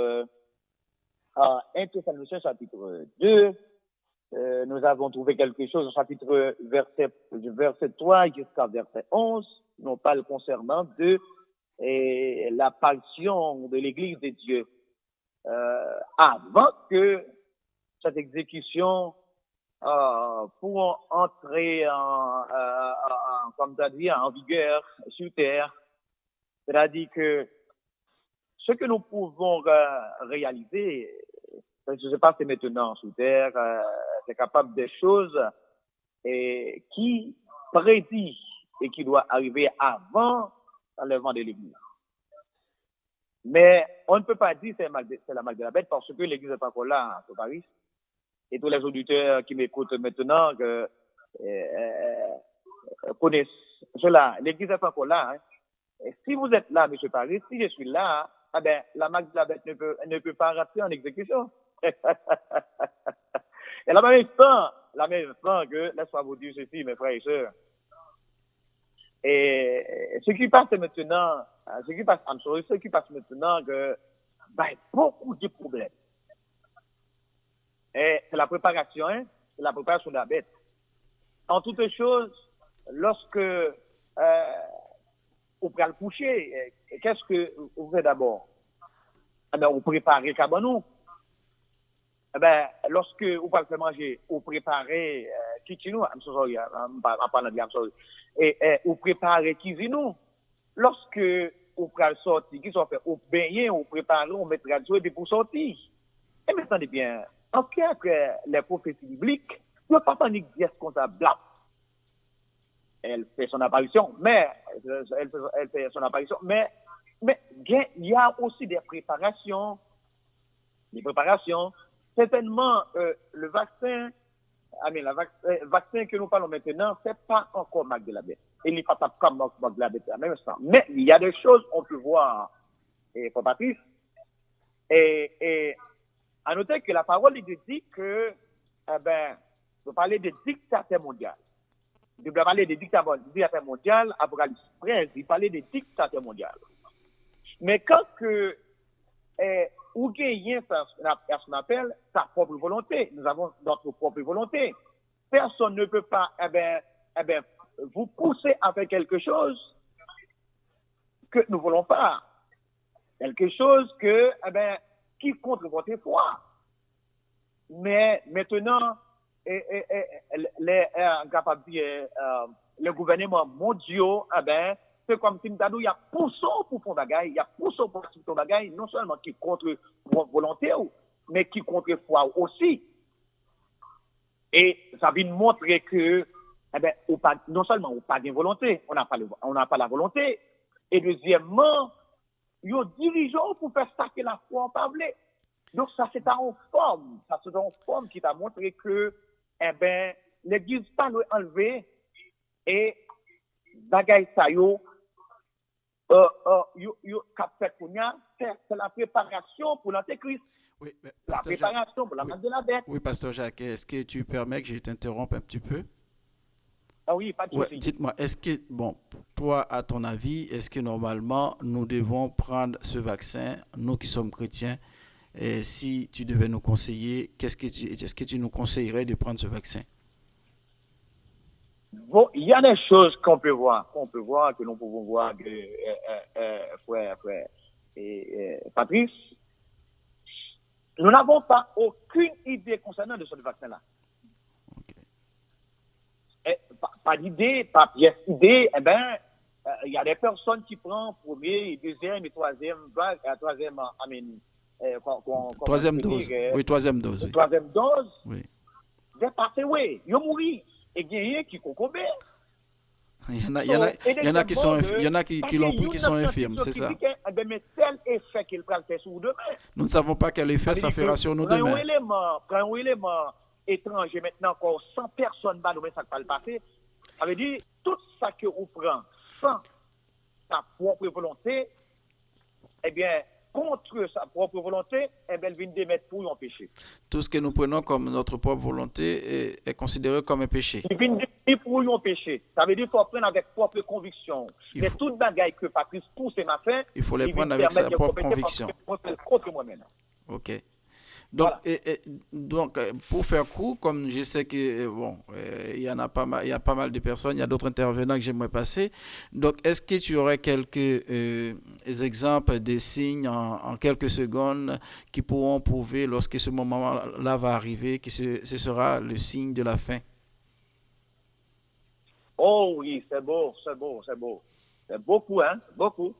1 Thessaloniciens chapitre 2, nous avons trouvé quelque chose au chapitre verset 3 jusqu'à verset 11, nous parle concernant de l'apparition de l'Église de Dieu. Avant que cette exécution pour entrer comme tu as dit, en vigueur sur terre, c'est-à-dire que ce que nous pouvons réaliser, ça se passe maintenant sur terre, c'est capable des choses qui prédit et qui doit arriver avant l'enlèvement de l'Église. Mais on ne peut pas dire que c'est la marque de la bête parce que l'Église n'est pas encore là à Paris. Et tous les auditeurs qui m'écoutent maintenant connaissent cela. L'Église n'est pas encore là. Hein. Et si vous êtes là, M. Paris, si je suis là, la marque de la bête ne peut pas rentrer en exécution. Et la même instant que, laisse-moi vous dire ceci, mes frères et sœurs, et ce qui passe maintenant, que, beaucoup de problèmes. Et c'est la préparation, hein, c'est la préparation de la bête. En toute chose, lorsque, vous prenez le coucher, qu'est-ce que vous faites d'abord? Vous préparez le cabanon. Lorsque vous parlez de manger, vous préparez kitchenou, en parlant de et vous préparez cuisine. Lorsque vous prenez sortir, qui sont fait, vous baigner, vous préparez, vous mettez la joie pour sortir. Et maintenant, eh bien, en cas que les prophéties bibliques, il n'y a pas panique d'être comptable. Elle fait son apparition, mais il y a aussi des préparations. Certainement, le vaccin que nous parlons maintenant, c'est pas encore marque de la bête. Il n'est pas comme marque de la bête à même instant. Mais il y a des choses, on peut voir, et Patrice, et à noter que la parole dit que, vous parlez de dictateur mondial. Vous parlez de dictateur mondial, Apocalypse 13, il parlait de dictateur mondial. Mais quand que, ou gagnez ce qu'on appelle sa propre volonté. Nous avons notre propre volonté. Personne ne peut pas, vous pousser à faire quelque chose que nous voulons pas. Quelque chose que, qui contre votre foi. Mais maintenant, les gouvernements mondiaux, c'est comme si il y a poussons pour fond bagaille, il y a poussons pour ton bagaille, non seulement qui contre volonté, mais qui contre foi aussi. Et ça vient montrer que, non seulement on n'a pas de volonté, on n'a pas la volonté, et deuxièmement, il y a des dirigeants pour faire ça que la foi en parle. Donc ça c'est en forme, qui t'a montré que, l'église pas le enlever, et bagaille ça c'est la préparation pour l'antéchrist. Oui, mais la préparation pour la marque de la bête. Oui, Pasteur Jacques, est-ce que tu permets que je t'interrompe un petit peu? Ah oui, pas de Ouais, souci. dites-moi, est-ce que, bon, toi, à ton avis, est-ce que normalement, nous devons prendre ce vaccin, nous qui sommes chrétiens, et si tu devais nous conseiller, est-ce que tu nous conseillerais de prendre ce vaccin? Bon, il y a des choses que nous pouvons voir, frère Patrice. Nous n'avons pas aucune idée concernant de ce vaccin-là. Ok. Pas d'idée, pas pièce d'idée. Eh bien, il y a des personnes qui prennent premier, deuxième et troisième vague, Troisième dose. Oui, troisième dose. Oui. troisième dose. Oui. Des passés, oui, ils ont mouru. Et il y a qui concombe. Il y en a qui sont, il y en a qui l'ont pris qui sont infirmes, c'est ça. Mais tel effet qu'il prend le faire sur demain. Nous ne savons pas quel effet ça fera sur nous demain. Prends un élément étranger maintenant, encore 100 personnes, bah, ça ne va pas le passer. Ça veut dire, tout ça que vous prenez sans sa propre volonté, eh bien, contre sa propre volonté, eh bien, elle vient de mettre pour un péché. Tout ce que nous prenons comme notre propre volonté est considéré comme un péché. Il vient de mettre pour un péché. Ça veut dire qu'il faut prendre avec propre conviction. Mais toute bagaille que Patrice pousse ma fin, il faut les prendre avec sa propre conviction. Contre moi-même. Ok. Donc, Voilà. donc, pour faire court, comme je sais que bon, il y en a pas mal, il y a pas mal de personnes, il y a d'autres intervenants que j'aimerais passer. Donc, est-ce que tu aurais quelques exemples des signes en quelques secondes qui pourront prouver lorsque ce moment-là va arriver que ce sera le signe de la fin? Oh oui, c'est beau, c'est beau, c'est beau. C'est beaucoup, hein, beaucoup.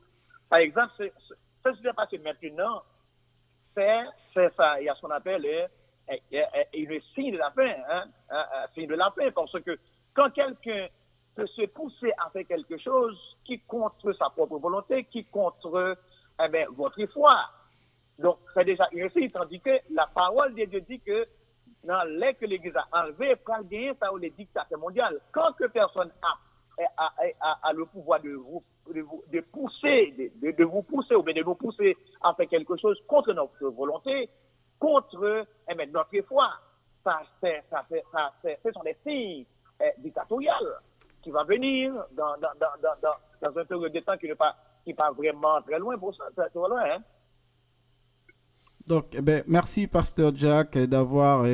Par exemple, ce qui s'est passé maintenant, c'est ça, il y a ce qu'on appelle le signe de la fin, hein, un signe de la fin, parce que quand quelqu'un peut se pousser à faire quelque chose qui contre sa propre volonté, qui contre votre foi, donc c'est déjà un signe, tandis que la parole de Dieu dit que dans les que l'Église a enlevé, prend gagner ça ou les dictateurs mondiaux. Quand que personne a le pouvoir de vous pousser, de vous pousser ou bien de nous pousser à faire quelque chose contre notre volonté, contre notre foi, ce sont des signes dictatoriales qui vont venir dans un période de temps qui n'est pas vraiment très loin pour ça, très loin, hein. Donc, merci, Pasteur Jack, d'avoir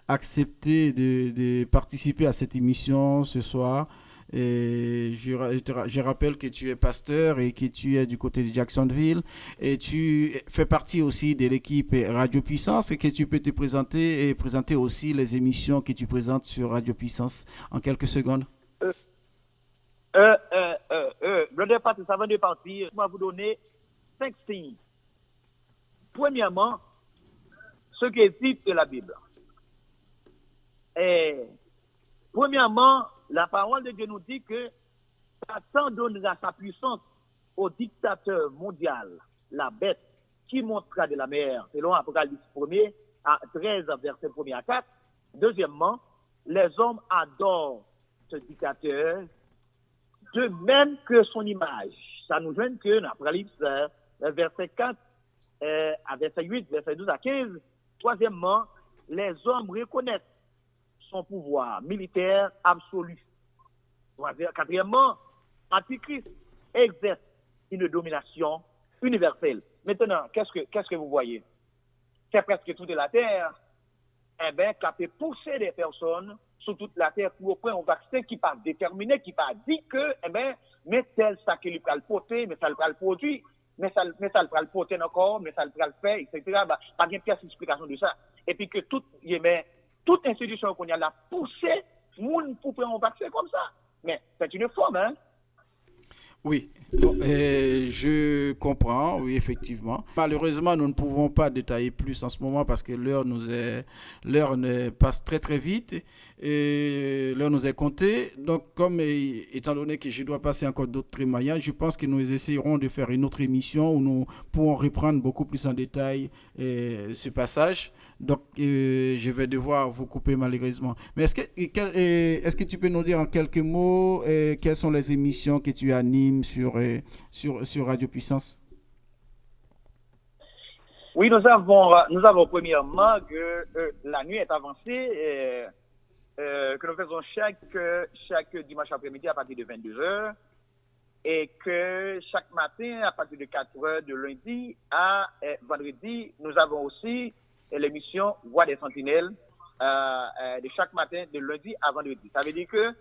accepté de participer à cette émission ce soir. Et je rappelle que tu es pasteur et que tu es du côté de Jacksonville. Et tu fais partie aussi de l'équipe Radio Puissance et que tu peux te présenter et présenter aussi les émissions que tu présentes sur Radio Puissance en quelques secondes. Brother Patrice, avant de partir, je vais vous donner 5 signes. Premièrement, ce qui est dit de la Bible. Premièrement, la parole de Dieu nous dit que Satan donnera sa puissance au dictateur mondial, la bête, qui montera de la mer, selon Apocalypse 1er, à 13, verset 1er à 4. Deuxièmement, les hommes adorent ce dictateur de même que son image. Ça nous joint que dans Apocalypse verset 4, à verset 8, verset 12 à 15. Troisièmement, les hommes reconnaissent son pouvoir militaire absolu. Quatrièmement, Antichrist exerce une domination universelle. Maintenant, qu'est-ce que vous voyez? C'est presque toute la terre, qui a fait pousser des personnes sur toute la terre pour prendre un vaccin qui pas déterminé, qui pas dit que, mais tel ça qu'il va le porter, mais ça le va le produire. Mais ça le va le porter encore, mais ça le va le faire, etc. Pas de pièce d'explication de ça. Et puis que toute institution qu'on a là poussé, moun pour prendre un vaccin comme ça. Mais c'est une forme, hein? Oui, je comprends, oui, effectivement. Malheureusement, nous ne pouvons pas détailler plus en ce moment parce que l'heure passe très très vite et l'heure nous est comptée. Donc, étant donné que je dois passer encore d'autres témoignages, je pense que nous essayerons de faire une autre émission où nous pourrons reprendre beaucoup plus en détail ce passage. Donc, je vais devoir vous couper malheureusement. Mais est-ce que tu peux nous dire en quelques mots quelles sont les émissions que tu animes sur Radio Puissance? Oui, nous avons premièrement que la nuit est avancée. que nous faisons chaque dimanche après-midi à partir de 22h et que chaque matin à partir de 4h de lundi à vendredi, nous avons aussi l'émission Voix des Sentinelles de chaque matin de lundi à vendredi. Ça veut dire que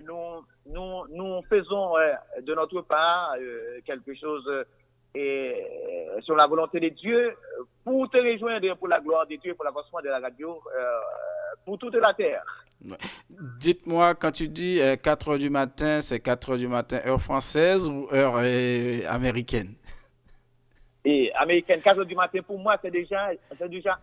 nous faisons de notre part quelque chose sur la volonté de Dieu pour te rejoindre pour la gloire de Dieu et pour l'avancement de la radio pour toute la terre. Dites-moi, quand tu dis 4 heures du matin, c'est 4 heures du matin heure française ou heure américaine? Et américaine, 4 heures du matin, pour moi, c'est déjà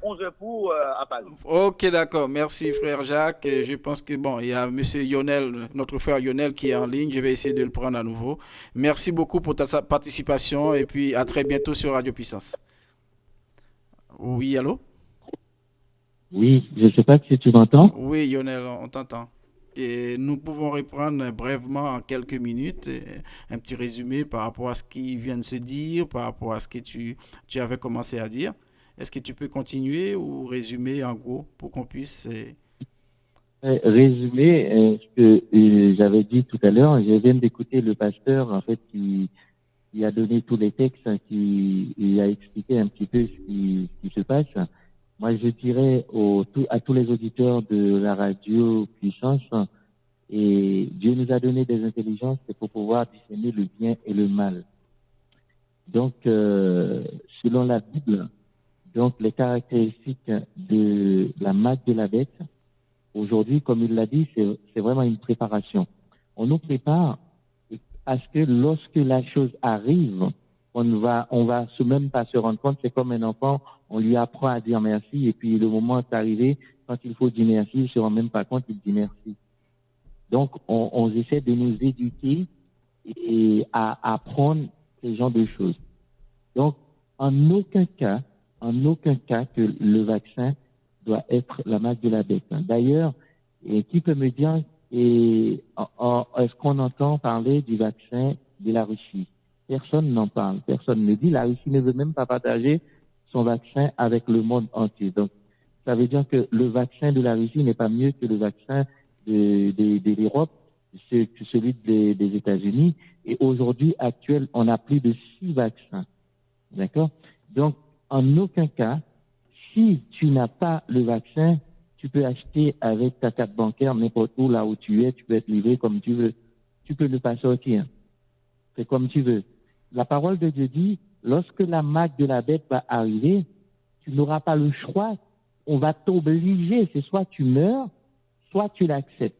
11 heures pour à Paris. Ok, d'accord. Merci, frère Jacques. Et je pense que, bon, il y a monsieur Lionel, notre frère Lionel qui est en ligne. Je vais essayer de le prendre à nouveau. Merci beaucoup pour ta participation et puis à très bientôt sur Radio Puissance. Oui, allô? Oui, je ne sais pas si tu m'entends. Oui, Lionel, on t'entend. Et nous pouvons reprendre brièvement en quelques minutes un petit résumé par rapport à ce qui vient de se dire, par rapport à ce que tu avais commencé à dire. Est-ce que tu peux continuer ou résumer en gros pour qu'on puisse... Résumer ce que j'avais dit tout à l'heure, je viens d'écouter le pasteur en fait qui a donné tous les textes, qui a expliqué un petit peu ce qui se passe. Moi, je dirais à tous les auditeurs de la radio Puissance, et Dieu nous a donné des intelligences pour pouvoir discerner le bien et le mal. Donc, selon la Bible, donc les caractéristiques de la marque de la bête, aujourd'hui, comme il l'a dit, c'est vraiment une préparation. On nous prépare à ce que lorsque la chose arrive, on va même pas se rendre compte. C'est comme un enfant, on lui apprend à dire merci et puis le moment est arrivé, quand il faut dire merci, il ne se rend même pas compte, il dit merci. Donc, on essaie de nous éduquer et à apprendre ce genre de choses. Donc, en aucun cas que le vaccin doit être la marque de la bête. D'ailleurs, qui peut me dire, est-ce qu'on entend parler du vaccin de la Russie? Personne n'en parle, personne ne dit. La Russie ne veut même pas partager son vaccin avec le monde entier. Donc, ça veut dire que le vaccin de la Russie n'est pas mieux que le vaccin de l'Europe, celui des États-Unis. Et aujourd'hui, actuel, on a plus de 6 vaccins. D'accord? Donc, en aucun cas, si tu n'as pas le vaccin, tu peux acheter avec ta carte bancaire n'importe où, là où tu es, tu peux être livré comme tu veux. Tu peux ne pas sortir. C'est comme tu veux. La parole de Dieu dit, lorsque la marque de la bête va arriver, tu n'auras pas le choix. On va t'obliger. C'est soit tu meurs, soit tu l'acceptes.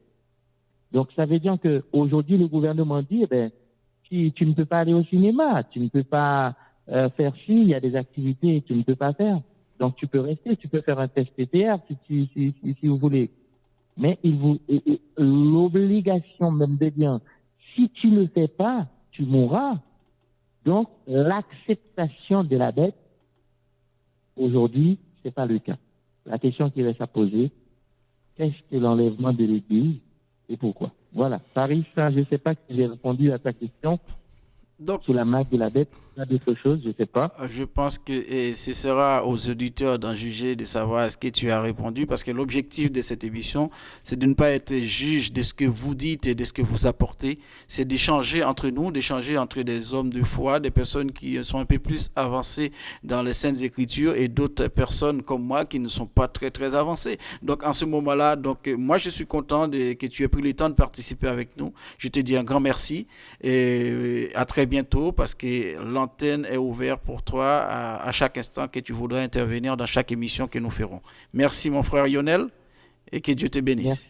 Donc, ça veut dire qu'aujourd'hui, le gouvernement dit, tu ne peux pas aller au cinéma, tu ne peux pas faire ci, il y a des activités que tu ne peux pas faire. Donc, tu peux rester, tu peux faire un test PCR si vous voulez. Mais l'obligation même de dire, si tu ne le fais pas, tu mourras. Donc, l'acceptation de la bête, aujourd'hui, ce n'est pas le cas. La question qui reste à poser, qu'est-ce que l'enlèvement de l'Église et pourquoi? Voilà. Paris, ça, je ne sais pas si j'ai répondu à ta question. Donc, sous la marque de la bête, il y a d'autres choses, je ne sais pas. Je pense que ce sera aux auditeurs d'en juger, de savoir est-ce que tu as répondu, parce que l'objectif de cette émission, c'est de ne pas être juge de ce que vous dites et de ce que vous apportez, c'est d'échanger entre nous, d'échanger entre des hommes de foi, des personnes qui sont un peu plus avancées dans les Saintes Écritures et d'autres personnes comme moi qui ne sont pas très très avancées. Donc en ce moment-là, moi je suis content que tu aies pris le temps de participer avec nous. Je te dis un grand merci et à très bientôt, parce que l'antenne est ouverte pour toi à chaque instant que tu voudrais intervenir dans chaque émission que nous ferons. Merci mon frère Lionel et que Dieu te bénisse. Merci.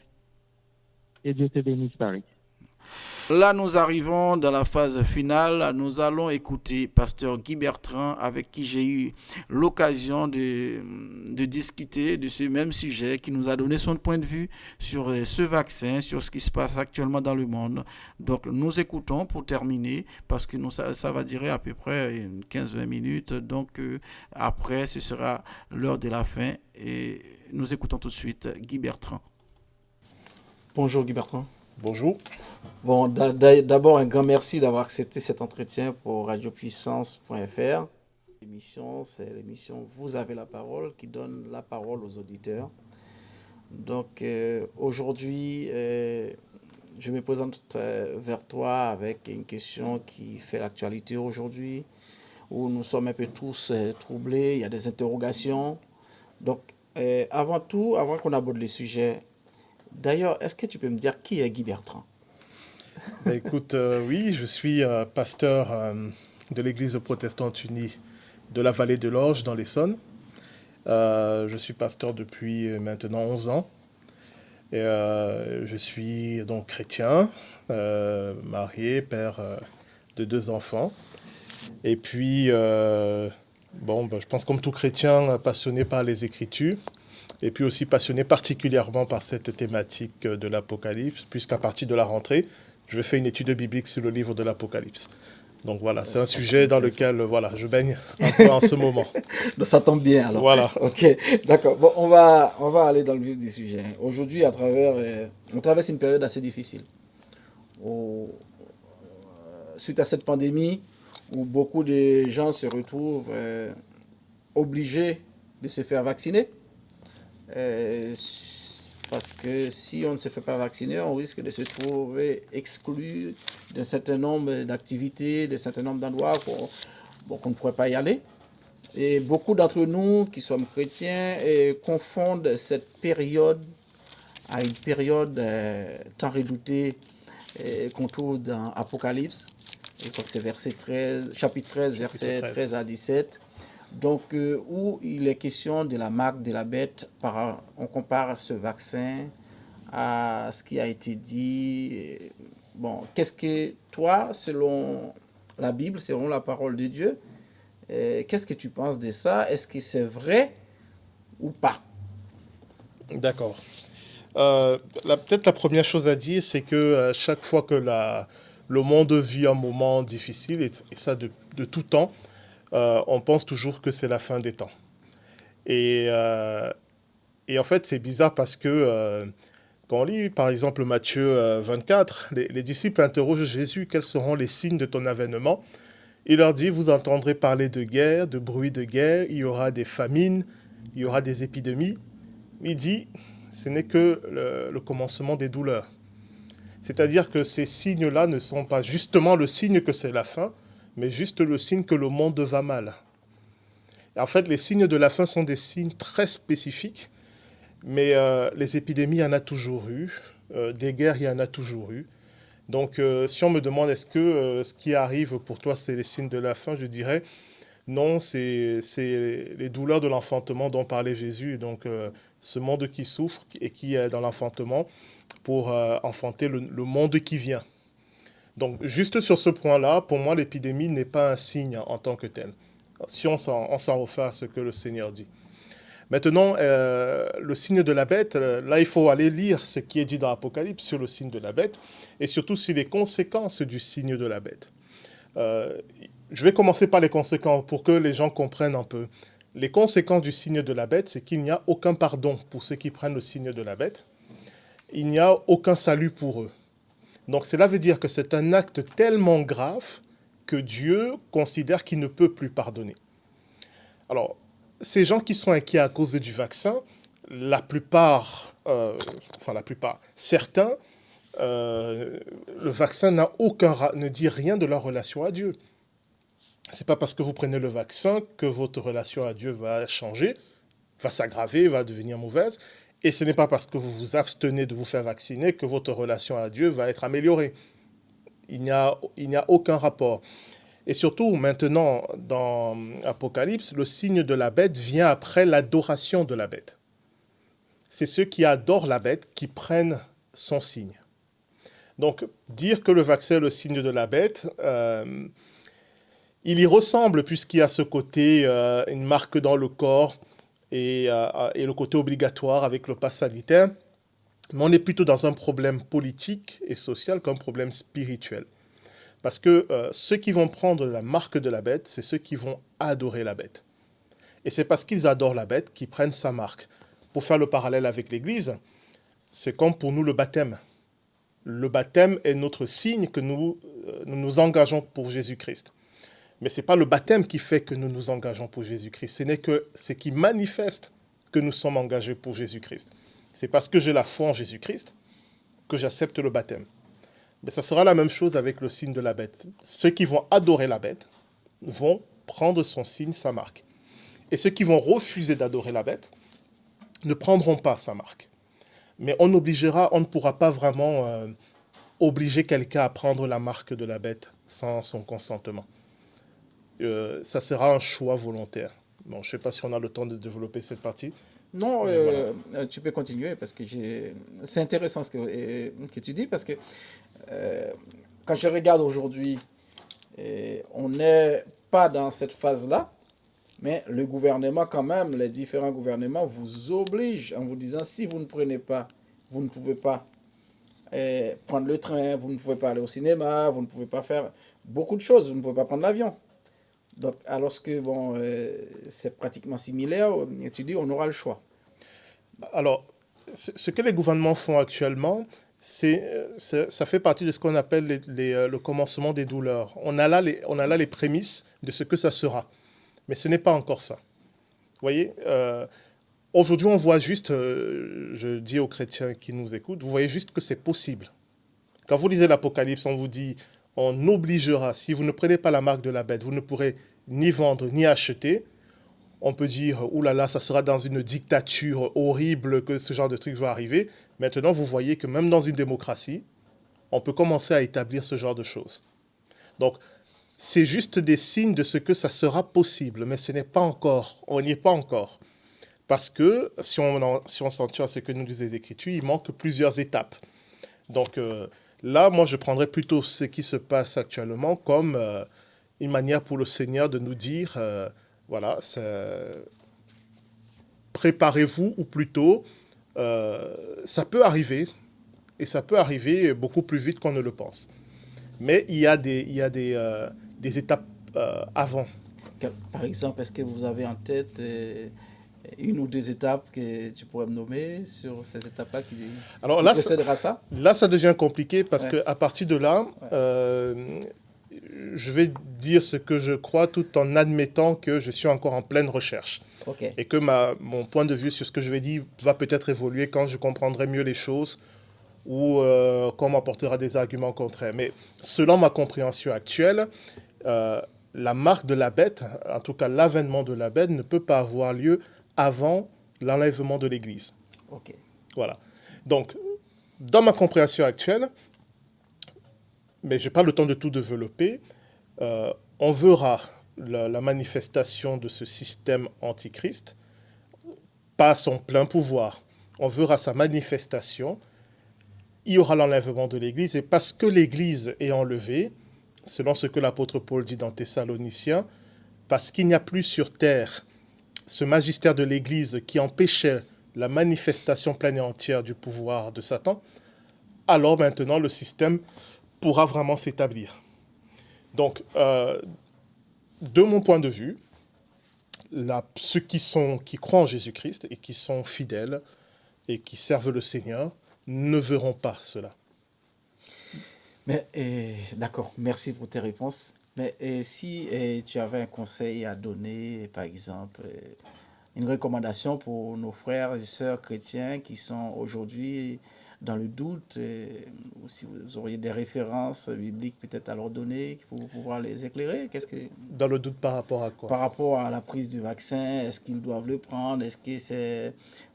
Que Dieu te bénisse, Paris. Là, nous arrivons dans la phase finale. Nous allons écouter Pasteur Guy Bertrand, avec qui j'ai eu l'occasion de discuter de ce même sujet, qui nous a donné son point de vue sur ce vaccin, sur ce qui se passe actuellement dans le monde. Donc, nous écoutons pour terminer, parce que ça va durer à peu près 15-20 minutes. Donc, après, ce sera l'heure de la fin. Et nous écoutons tout de suite Guy Bertrand. Bonjour Guy Bertrand. Bonjour. Bon, d'abord un grand merci d'avoir accepté cet entretien pour radiopuissance.fr. L'émission, c'est l'émission Vous avez la parole, qui donne la parole aux auditeurs. Donc aujourd'hui, je me présente vers toi avec une question qui fait l'actualité aujourd'hui, où nous sommes un peu tous troublés, il y a des interrogations. Donc avant tout, avant qu'on aborde le sujet, d'ailleurs, est-ce que tu peux me dire qui est Guy Bertrand? Ben, écoute, oui, je suis pasteur de l'Église protestante unie de la vallée de l'Orge dans l'Essonne. Je suis pasteur depuis maintenant 11 ans. Et je suis donc chrétien, marié, père de 2 enfants. Et puis, je pense comme tout chrétien, passionné par les Écritures. Et puis aussi passionné particulièrement par cette thématique de l'Apocalypse, puisqu'à partir de la rentrée, je vais faire une étude biblique sur le livre de l'Apocalypse. Donc voilà, c'est un sujet dans lequel je baigne un peu en ce moment. Donc ça tombe bien alors. Voilà. Ok, d'accord. Bon, on va aller dans le vif du sujet. Aujourd'hui, on traverse une période assez difficile. Suite à cette pandémie, où beaucoup de gens se retrouvent obligés de se faire vacciner. Parce que si on ne se fait pas vacciner, on risque de se trouver exclu d'un certain nombre d'activités, d'un certain nombre d'endroits qu'on ne pourrait pas y aller. Et beaucoup d'entre nous qui sommes chrétiens confondent cette période à une période tant redoutée qu'on trouve dans Apocalypse. Je crois que c'est chapitre 13, versets 13 à 17. Donc, où il est question de la marque de la bête, on compare ce vaccin à ce qui a été dit. Bon, qu'est-ce que toi, selon la Bible, selon la parole de Dieu, qu'est-ce que tu penses de ça? Est-ce que c'est vrai ou pas? D'accord. Peut-être la première chose à dire, c'est que chaque fois que le monde vit un moment difficile, et ça de tout temps, on pense toujours que c'est la fin des temps. Et en fait, c'est bizarre parce que quand on lit, par exemple, Matthieu 24, les disciples interrogent Jésus, quels seront les signes de ton avènement? Il leur dit, vous entendrez parler de guerre, de bruit de guerre, il y aura des famines, il y aura des épidémies. Il dit, ce n'est que le commencement des douleurs. C'est-à-dire que ces signes-là ne sont pas justement le signe que c'est la fin, mais juste le signe que le monde va mal. Et en fait, les signes de la fin sont des signes très spécifiques, mais les épidémies, il y en a toujours eu, des guerres, il y en a toujours eu. Donc, si on me demande est-ce que ce qui arrive pour toi, c'est les signes de la fin, je dirais non, c'est les douleurs de l'enfantement dont parlait Jésus, et donc ce monde qui souffre et qui est dans l'enfantement pour enfanter le monde qui vient. Donc, juste sur ce point-là, pour moi, l'épidémie n'est pas un signe en tant que tel, si on s'en refait à ce que le Seigneur dit. Maintenant, le signe de la bête, là, il faut aller lire ce qui est dit dans l'Apocalypse sur le signe de la bête, et surtout sur les conséquences du signe de la bête. Je vais commencer par les conséquences pour que les gens comprennent un peu. Les conséquences du signe de la bête, c'est qu'il n'y a aucun pardon pour ceux qui prennent le signe de la bête. Il n'y a aucun salut pour eux. Donc cela veut dire que c'est un acte tellement grave que Dieu considère qu'il ne peut plus pardonner. Alors, ces gens qui sont inquiets à cause du vaccin, certains, le vaccin ne dit rien de leur relation à Dieu. C'est pas parce que vous prenez le vaccin que votre relation à Dieu va changer, va s'aggraver, va devenir mauvaise. Et ce n'est pas parce que vous vous abstenez de vous faire vacciner que votre relation à Dieu va être améliorée. Il n'y a aucun rapport. Et surtout, maintenant, dans Apocalypse, le signe de la bête vient après l'adoration de la bête. C'est ceux qui adorent la bête qui prennent son signe. Donc, dire que le vaccin est le signe de la bête, il y ressemble puisqu'il y a ce côté, une marque dans le corps et le côté obligatoire avec le pass sanitaire. Mais on est plutôt dans un problème politique et social qu'un problème spirituel. Parce que ceux qui vont prendre la marque de la bête, c'est ceux qui vont adorer la bête. Et c'est parce qu'ils adorent la bête qu'ils prennent sa marque. Pour faire le parallèle avec l'Église, c'est comme pour nous le baptême. Le baptême est notre signe que nous nous engageons pour Jésus-Christ. Mais ce n'est pas le baptême qui fait que nous nous engageons pour Jésus-Christ. Ce n'est que ce qui manifeste que nous sommes engagés pour Jésus-Christ. C'est parce que j'ai la foi en Jésus-Christ que j'accepte le baptême. Mais ça sera la même chose avec le signe de la bête. Ceux qui vont adorer la bête vont prendre son signe, sa marque. Et ceux qui vont refuser d'adorer la bête ne prendront pas sa marque. Mais on ne pourra pas vraiment obliger quelqu'un à prendre la marque de la bête sans son consentement. Ça sera un choix volontaire. Bon, je ne sais pas si on a le temps de développer cette partie. Non, Voilà. tu peux continuer parce que c'est intéressant que tu dis parce que quand je regarde aujourd'hui, on n'est pas dans cette phase-là, mais le gouvernement quand même, les différents gouvernements vous obligent en vous disant si vous ne prenez pas, vous ne pouvez pas prendre le train, vous ne pouvez pas aller au cinéma, vous ne pouvez pas faire beaucoup de choses, vous ne pouvez pas prendre l'avion. Donc, alors que bon, c'est pratiquement similaire, tu dis on aura le choix. Alors, ce que les gouvernements font actuellement, ça fait partie de ce qu'on appelle le commencement des douleurs. On a là les prémices de ce que ça sera. Mais ce n'est pas encore ça. Vous voyez, aujourd'hui, on voit juste, je dis aux chrétiens qui nous écoutent, vous voyez juste que c'est possible. Quand vous lisez l'Apocalypse, on vous dit, on obligera, si vous ne prenez pas la marque de la bête, vous ne pourrez ni vendre ni acheter. On peut dire, oulala, ça sera dans une dictature horrible que ce genre de truc va arriver. Maintenant, vous voyez que même dans une démocratie, on peut commencer à établir ce genre de choses. Donc, c'est juste des signes de ce que ça sera possible, mais ce n'est pas encore, on n'y est pas encore. Parce que, si on s'en tient à ce que nous disent les Écritures, il manque plusieurs étapes. Donc, là, moi, je prendrais plutôt ce qui se passe actuellement comme une manière pour le Seigneur de nous dire... voilà, préparez-vous, ou plutôt, ça peut arriver, et ça peut arriver beaucoup plus vite qu'on ne le pense. Mais il y a des étapes avant. Par exemple, est-ce que vous avez en tête une ou deux étapes que tu pourrais me nommer sur ces étapes-là qui précédera ça? Là, ça devient compliqué parce qu'à partir de là, je vais dire ce que je crois tout en admettant que je suis encore en pleine recherche. Okay. Et que mon point de vue sur ce que je vais dire va peut-être évoluer quand je comprendrai mieux les choses ou qu'on m'apportera des arguments contraires. Mais selon ma compréhension actuelle, la marque de la bête, en tout cas l'avènement de la bête, ne peut pas avoir lieu avant l'enlèvement de l'Église. Okay. Voilà. Donc, dans ma compréhension actuelle, mais je n'ai pas le temps de tout développer, on verra la manifestation de ce système antichrist, pas son plein pouvoir. On verra sa manifestation, il y aura l'enlèvement de l'Église, et parce que l'Église est enlevée, selon ce que l'apôtre Paul dit dans Thessaloniciens, parce qu'il n'y a plus sur terre ce magistère de l'Église qui empêchait la manifestation pleine et entière du pouvoir de Satan, alors maintenant le système pourra vraiment s'établir. Donc, de mon point de vue, ceux qui croient en Jésus-Christ et qui sont fidèles et qui servent le Seigneur ne verront pas cela. Mais d'accord, merci pour tes réponses. Mais si tu avais un conseil à donner, par exemple, une recommandation pour nos frères et sœurs chrétiens qui sont aujourd'hui dans le doute, ou si vous auriez des références bibliques peut-être à leur donner pour pouvoir les éclairer, Dans le doute par rapport à quoi? Par rapport à la prise du vaccin, est-ce qu'ils doivent le prendre? Est-ce que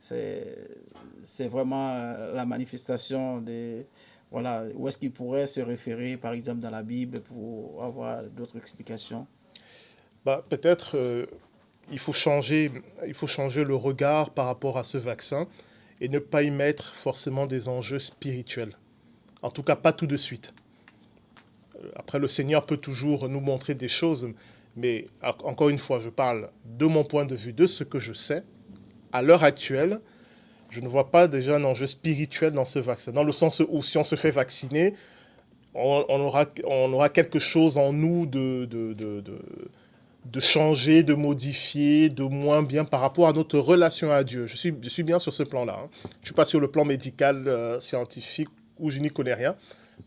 c'est vraiment la manifestation des... Voilà, où est-ce qu'ils pourraient se référer, par exemple, dans la Bible pour avoir d'autres explications? Peut-être il faut changer le regard par rapport à ce vaccin et ne pas y mettre forcément des enjeux spirituels. En tout cas, pas tout de suite. Après, le Seigneur peut toujours nous montrer des choses, mais encore une fois, je parle de mon point de vue, de ce que je sais. À l'heure actuelle, je ne vois pas déjà un enjeu spirituel dans ce vaccin, dans le sens où si on se fait vacciner, on aura quelque chose en nous de changer, de modifier, de moins bien par rapport à notre relation à Dieu. Je suis bien sur ce plan-là. Hein. Je ne suis pas sur le plan médical, scientifique, où je n'y connais rien.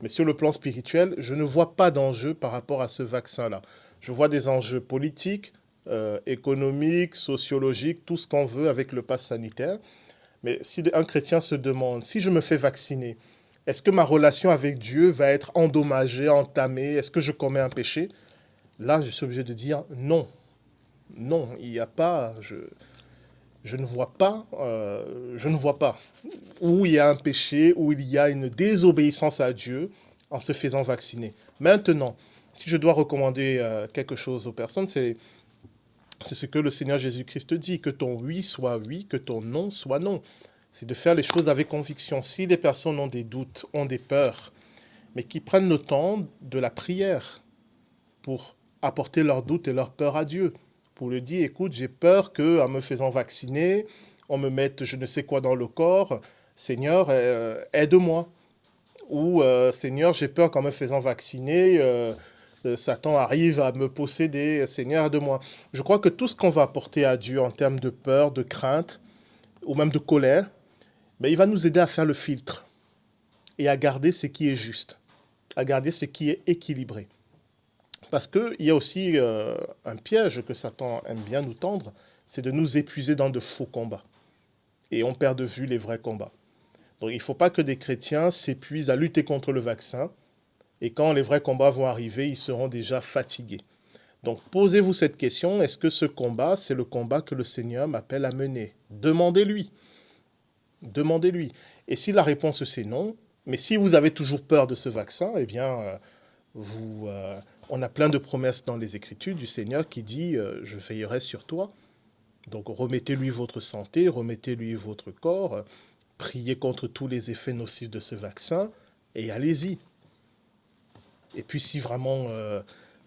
Mais sur le plan spirituel, je ne vois pas d'enjeu par rapport à ce vaccin-là. Je vois des enjeux politiques, économiques, sociologiques, tout ce qu'on veut avec le pass sanitaire. Mais si un chrétien se demande, si je me fais vacciner, est-ce que ma relation avec Dieu va être endommagée, entamée? Est-ce que je commets un péché? Là, je suis obligé de dire non. Non, il n'y a pas, je ne vois pas, je ne vois pas où il y a un péché, où il y a une désobéissance à Dieu en se faisant vacciner. Maintenant, si je dois recommander quelque chose aux personnes, c'est ce que le Seigneur Jésus-Christ dit, que ton oui soit oui, que ton non soit non. C'est de faire les choses avec conviction. Si des personnes ont des doutes, ont des peurs, mais qui prennent le temps de la prière pour apporter leurs doutes et leurs peurs à Dieu, pour lui dire, écoute, j'ai peur qu'en me faisant vacciner, on me mette je ne sais quoi dans le corps, Seigneur, aide-moi. Ou Seigneur, j'ai peur qu'en me faisant vacciner, Satan arrive à me posséder, Seigneur, aide-moi. Je crois que tout ce qu'on va apporter à Dieu en termes de peur, de crainte, ou même de colère, ben, il va nous aider à faire le filtre et à garder ce qui est juste, à garder ce qui est équilibré. Parce qu'il y a aussi un piège que Satan aime bien nous tendre, c'est de nous épuiser dans de faux combats. Et on perd de vue les vrais combats. Donc il ne faut pas que des chrétiens s'épuisent à lutter contre le vaccin, et quand les vrais combats vont arriver, ils seront déjà fatigués. Donc posez-vous cette question, est-ce que ce combat, c'est le combat que le Seigneur m'appelle à mener? Demandez-lui. Demandez-lui. Et si la réponse c'est non, mais si vous avez toujours peur de ce vaccin, eh bien, on a plein de promesses dans les Écritures du Seigneur qui dit « Je veillerai sur toi ». Donc remettez-lui votre santé, remettez-lui votre corps, priez contre tous les effets nocifs de ce vaccin et allez-y. Et puis si vraiment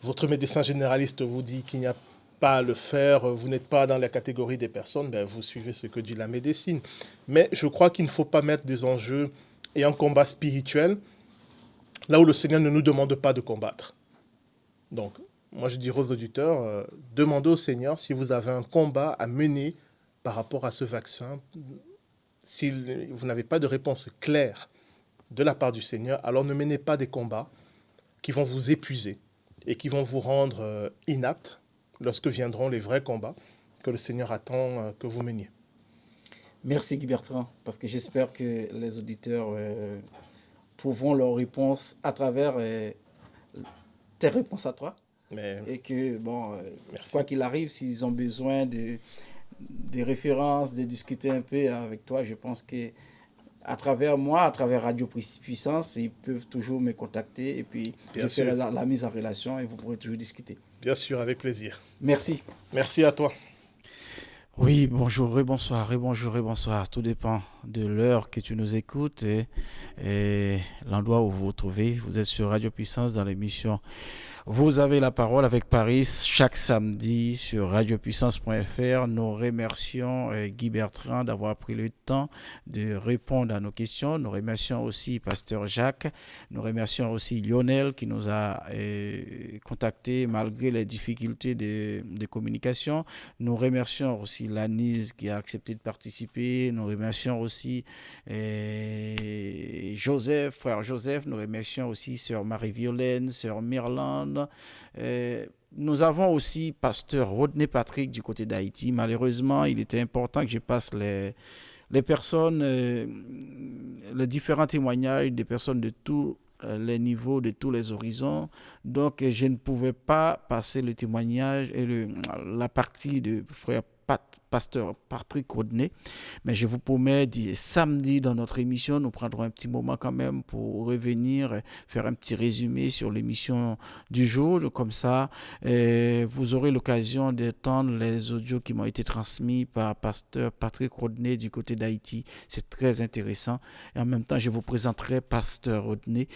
votre médecin généraliste vous dit qu'il n'y a pas à le faire, vous n'êtes pas dans la catégorie des personnes, ben vous suivez ce que dit la médecine. Mais je crois qu'il ne faut pas mettre des enjeux et un combat spirituel là où le Seigneur ne nous demande pas de combattre. Donc, moi je dirais aux auditeurs, demandez au Seigneur si vous avez un combat à mener par rapport à ce vaccin. Si vous n'avez pas de réponse claire de la part du Seigneur, alors ne menez pas des combats qui vont vous épuiser et qui vont vous rendre inaptes lorsque viendront les vrais combats que le Seigneur attend que vous meniez. Merci Guy Bertrand, parce que j'espère que les auditeurs trouveront leur réponse à travers tes réponses à toi. Et que, quoi qu'il arrive, s'ils ont besoin de références, de discuter un peu avec toi, je pense que à travers moi, à travers Radio Puissance, ils peuvent toujours me contacter et puis je ferai la mise en relation et vous pourrez toujours discuter. Bien sûr, avec plaisir. Merci. Merci à toi. Oui, bonjour et bonsoir, et bonjour et bonsoir. Tout dépend de l'heure que tu nous écoutes et l'endroit où vous vous trouvez. Vous êtes sur Radio Puissance dans l'émission Vous avez la parole avec Paris chaque samedi sur radiopuissance.fr. Nous remercions Guy Bertrand d'avoir pris le temps de répondre à nos questions. Nous remercions aussi Pasteur Jacques. Nous remercions aussi Lionel qui nous a contactés malgré les difficultés de communication. Nous remercions aussi Lanise qui a accepté de participer. Nous remercions aussi Joseph, frère Joseph. Nous remercions aussi sœur Marie-Violaine, sœur Myrlande. Nous avons aussi pasteur Rodney Patrick du côté d'Haïti. Malheureusement, il était important que je passe les personnes, les différents témoignages des personnes de tous les niveaux, de tous les horizons. Donc, je ne pouvais pas passer le témoignage et la partie de frère pasteur Patrick Rodney, mais je vous promets, samedi dans notre émission, nous prendrons un petit moment quand même pour revenir, faire un petit résumé sur l'émission du jour, comme ça vous aurez l'occasion d'entendre les audios qui m'ont été transmis par pasteur Patrick Rodney du côté d'Haïti. C'est très intéressant et en même temps je vous présenterai pasteur Rodney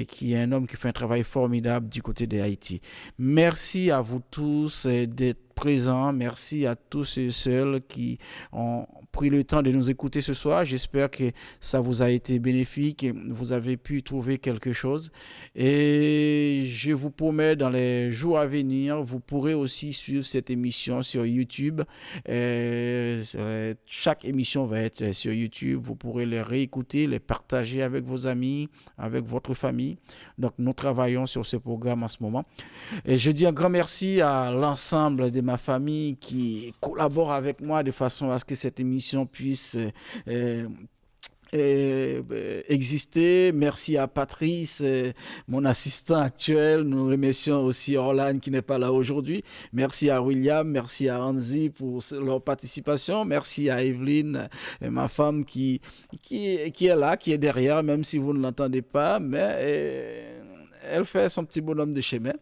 qui est un homme qui fait un travail formidable du côté d'Haïti. Merci à vous tous d'être présents. Merci à tous et celles qui ont pris le temps de nous écouter ce soir. J'espère que ça vous a été bénéfique et vous avez pu trouver quelque chose. Et je vous promets, dans les jours à venir, vous pourrez aussi suivre cette émission sur YouTube. Chaque émission va être sur YouTube. Vous pourrez les réécouter, les partager avec vos amis, avec votre famille. Donc, nous travaillons sur ce programme en ce moment. Et je dis un grand merci à l'ensemble des de ma famille qui collaborent avec moi de façon à ce que cette émission puisse exister. Merci à Patrice, mon assistant actuel. Nous remercions aussi Orlan qui n'est pas là aujourd'hui. Merci à William, merci à Anzi pour leur participation. Merci à Evelyne, ma femme qui est là, qui est derrière, même si vous ne l'entendez pas, mais elle fait son petit bonhomme de chemin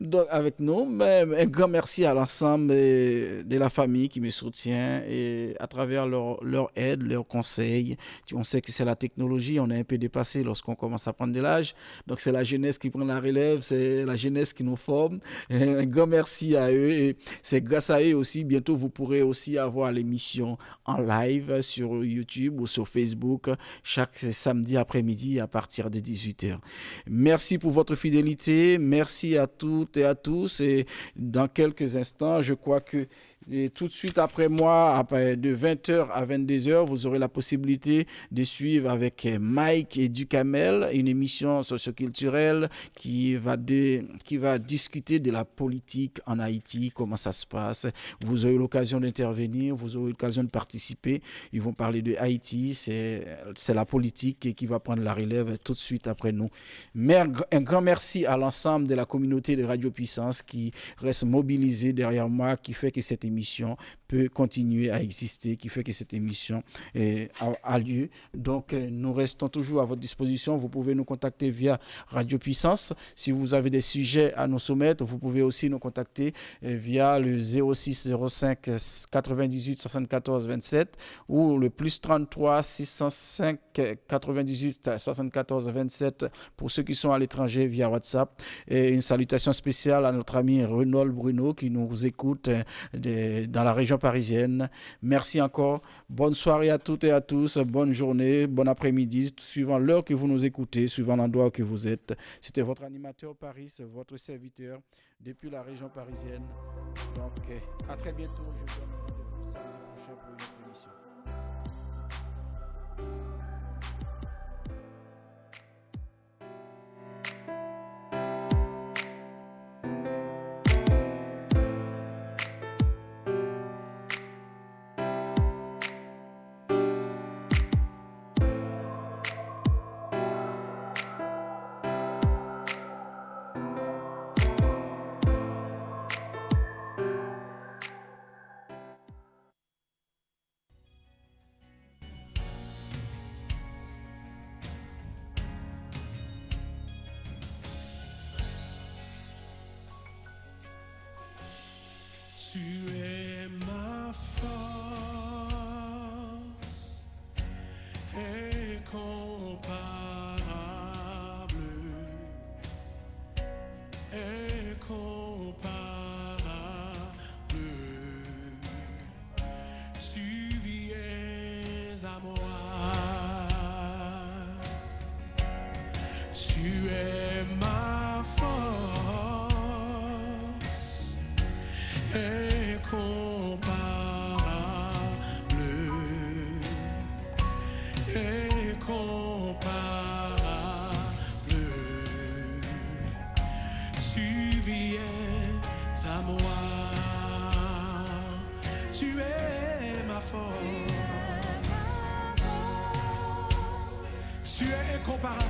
donc, avec nous. Mais un grand merci à l'ensemble de la famille qui me soutient et à travers leur aide, leurs conseils. On sait que c'est la technologie, on est un peu dépassé lorsqu'on commence à prendre de l'âge. Donc c'est la jeunesse qui prend la relève, c'est la jeunesse qui nous forme. Et un grand merci à eux et c'est grâce à eux aussi, bientôt vous pourrez aussi avoir l'émission en live sur YouTube ou sur Facebook chaque samedi après-midi à partir de 18h. Merci pour votre fidélité, merci à toutes et à tous et dans quelques instants, je crois que tout de suite après moi, de 20h à 22h, vous aurez la possibilité de suivre avec Mike et Ducamel une émission socioculturelle qui va discuter de la politique en Haïti, comment ça se passe. Vous aurez l'occasion d'intervenir, vous aurez l'occasion de participer. Ils vont parler de Haïti, c'est la politique qui va prendre la relève tout de suite après nous. Mais un grand merci à l'ensemble de la communauté de Radio Puissance qui reste mobilisée derrière moi, qui fait que cette émission peut continuer à exister, qui fait que cette émission a lieu. Donc, nous restons toujours à votre disposition. Vous pouvez nous contacter via Radio Puissance. Si vous avez des sujets à nous soumettre, vous pouvez aussi nous contacter via le 06 05 98 74 27 ou le plus 33 605 98 74 27 pour ceux qui sont à l'étranger via WhatsApp. Et une salutation spéciale à notre ami Renaud Bruno qui nous écoute dans la région parisienne. Merci encore. Bonne soirée à toutes et à tous. Bonne journée, bon après-midi, suivant l'heure que vous nous écoutez, suivant l'endroit où que vous êtes. C'était votre animateur Paris, votre serviteur depuis la région parisienne. Donc, à très bientôt. Je vous donne rendez-vous samedi prochain pour une autre émission. Tu es ma force incomparable, incomparable. Tu viens à moi, tu es ma force incomparable, incomparable. Tu viens à moi, tu es ma force, tu es incomparable.